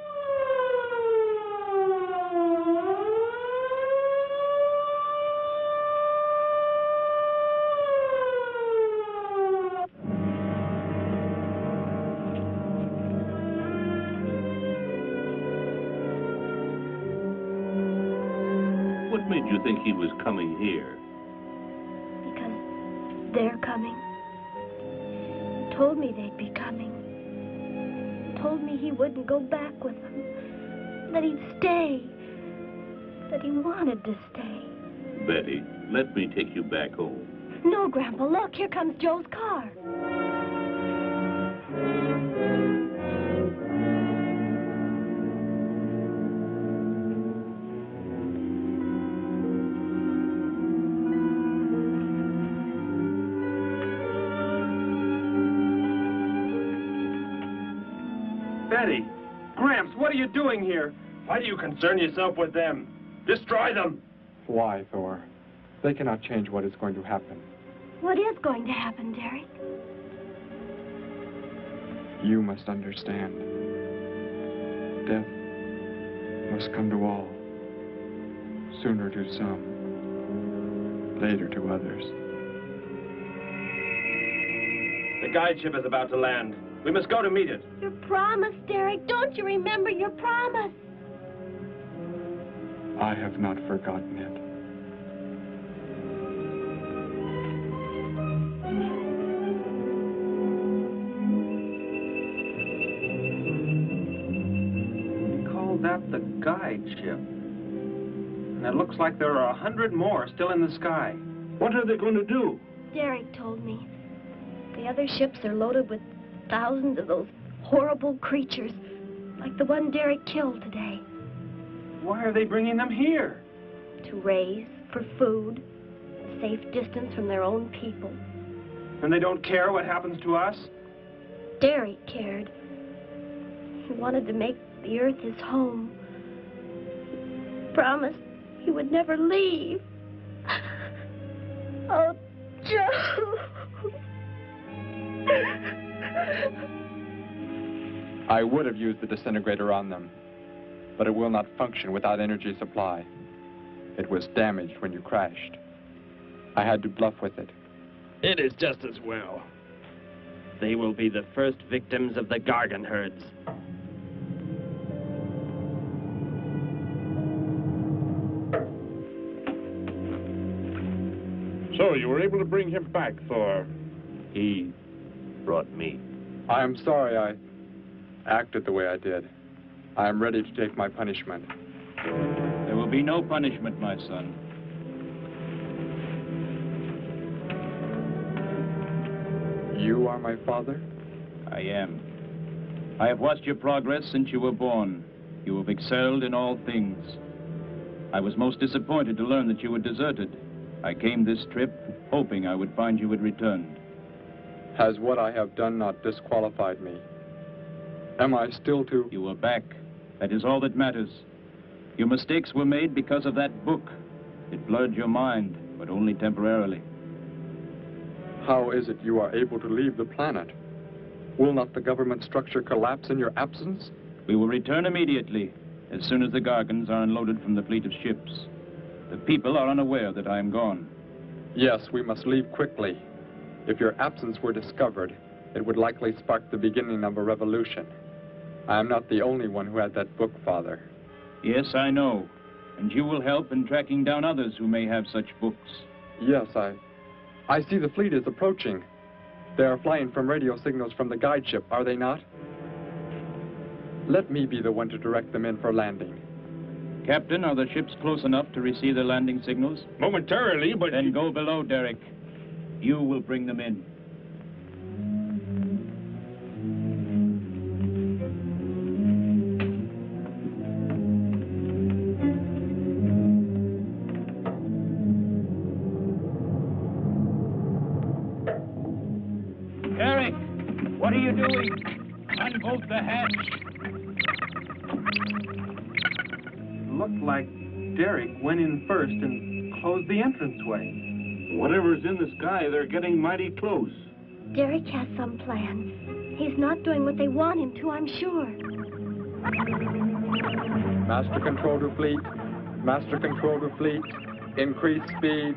What made you think he was coming here? Because they're coming. Told me they'd be coming. Told me he wouldn't go back with them. That he'd stay. That he wanted to stay. Betty, let me take you back home. No, Grandpa, look, here comes Joe's car. Betty! Gramps, what are you doing here? Why do you concern yourself with them? Destroy them! Why, Thor? They cannot change what is going to happen. What is going to happen, Derek? You must understand. Death must come to all. Sooner to some, later to others. The guide ship is about to land. We must go to meet it. Your promise, Derek. Don't you remember your promise? I have not forgotten it. He called that the guide ship. And it looks like there are 100 more still in the sky. What are they going to do? Derek told me. The other ships are loaded with thousands of those horrible creatures, like the one Derek killed today. Why are they bringing them here? To raise for food, a safe distance from their own people. And they don't care what happens to us? Derek cared. He wanted to make the earth his home. He promised he would never leave. Oh, Joe. I would have used the disintegrator on them, but it will not function without energy supply. It was damaged when you crashed. I had to bluff with it. It is just as well. They will be the first victims of the Gargan herds. So, you were able to bring him back, Thor? He brought me. I am sorry I acted the way I did. I am ready to take my punishment. There will be no punishment, my son. You are my father? I am. I have watched your progress since you were born. You have excelled in all things. I was most disappointed to learn that you had deserted. I came this trip hoping I would find you had returned. Has what I have done not disqualified me? Am I still to... You are back. That is all that matters. Your mistakes were made because of that book. It blurred your mind, but only temporarily. How is it you are able to leave the planet? Will not the government structure collapse in your absence? We will return immediately, as soon as the Gargans are unloaded from the fleet of ships. The people are unaware that I am gone. Yes, we must leave quickly. If your absence were discovered, it would likely spark the beginning of a revolution. I am not the only one who had that book, Father. Yes, I know. And you will help in tracking down others who may have such books. Yes, I see the fleet is approaching. They are flying from radio signals from the guide ship, are they not? Let me be the one to direct them in for landing. Captain, are the ships close enough to receive the landing signals? Momentarily, but... Then go below, Derek. You will bring them in. Derek, what are you doing? Unbolt the hatch. Looked like Derek went in first and closed the entranceway. Whatever's in the sky, they're getting mighty close. Derek has some plan. He's not doing what they want him to, I'm sure. Master control to fleet. Master control to fleet. Increase speed.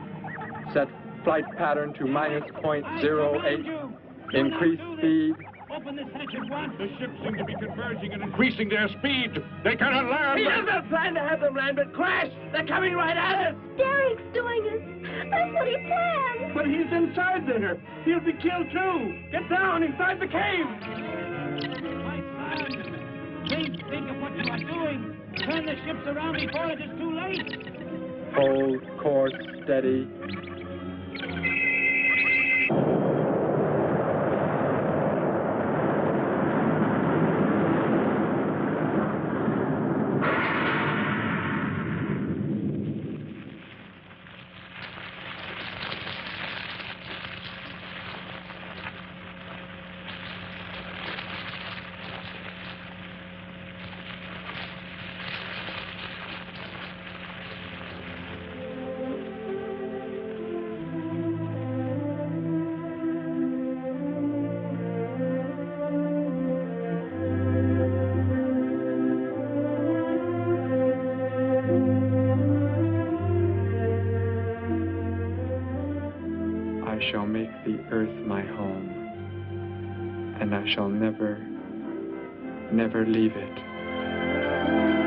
Set flight pattern to -.08. Increase speed. Open this hatch at once. The ships seem to be converging and increasing their speed. They cannot land. He doesn't plan to have them land, but crash! They're coming right at us! Derek's doing it. That's what he planned. But he's inside there. He'll be killed too. Get down inside the cave. My son, think of what you are doing. Turn the ships around before it is too late. Hold course steady. I shall make the earth my home, and I shall never, never leave it.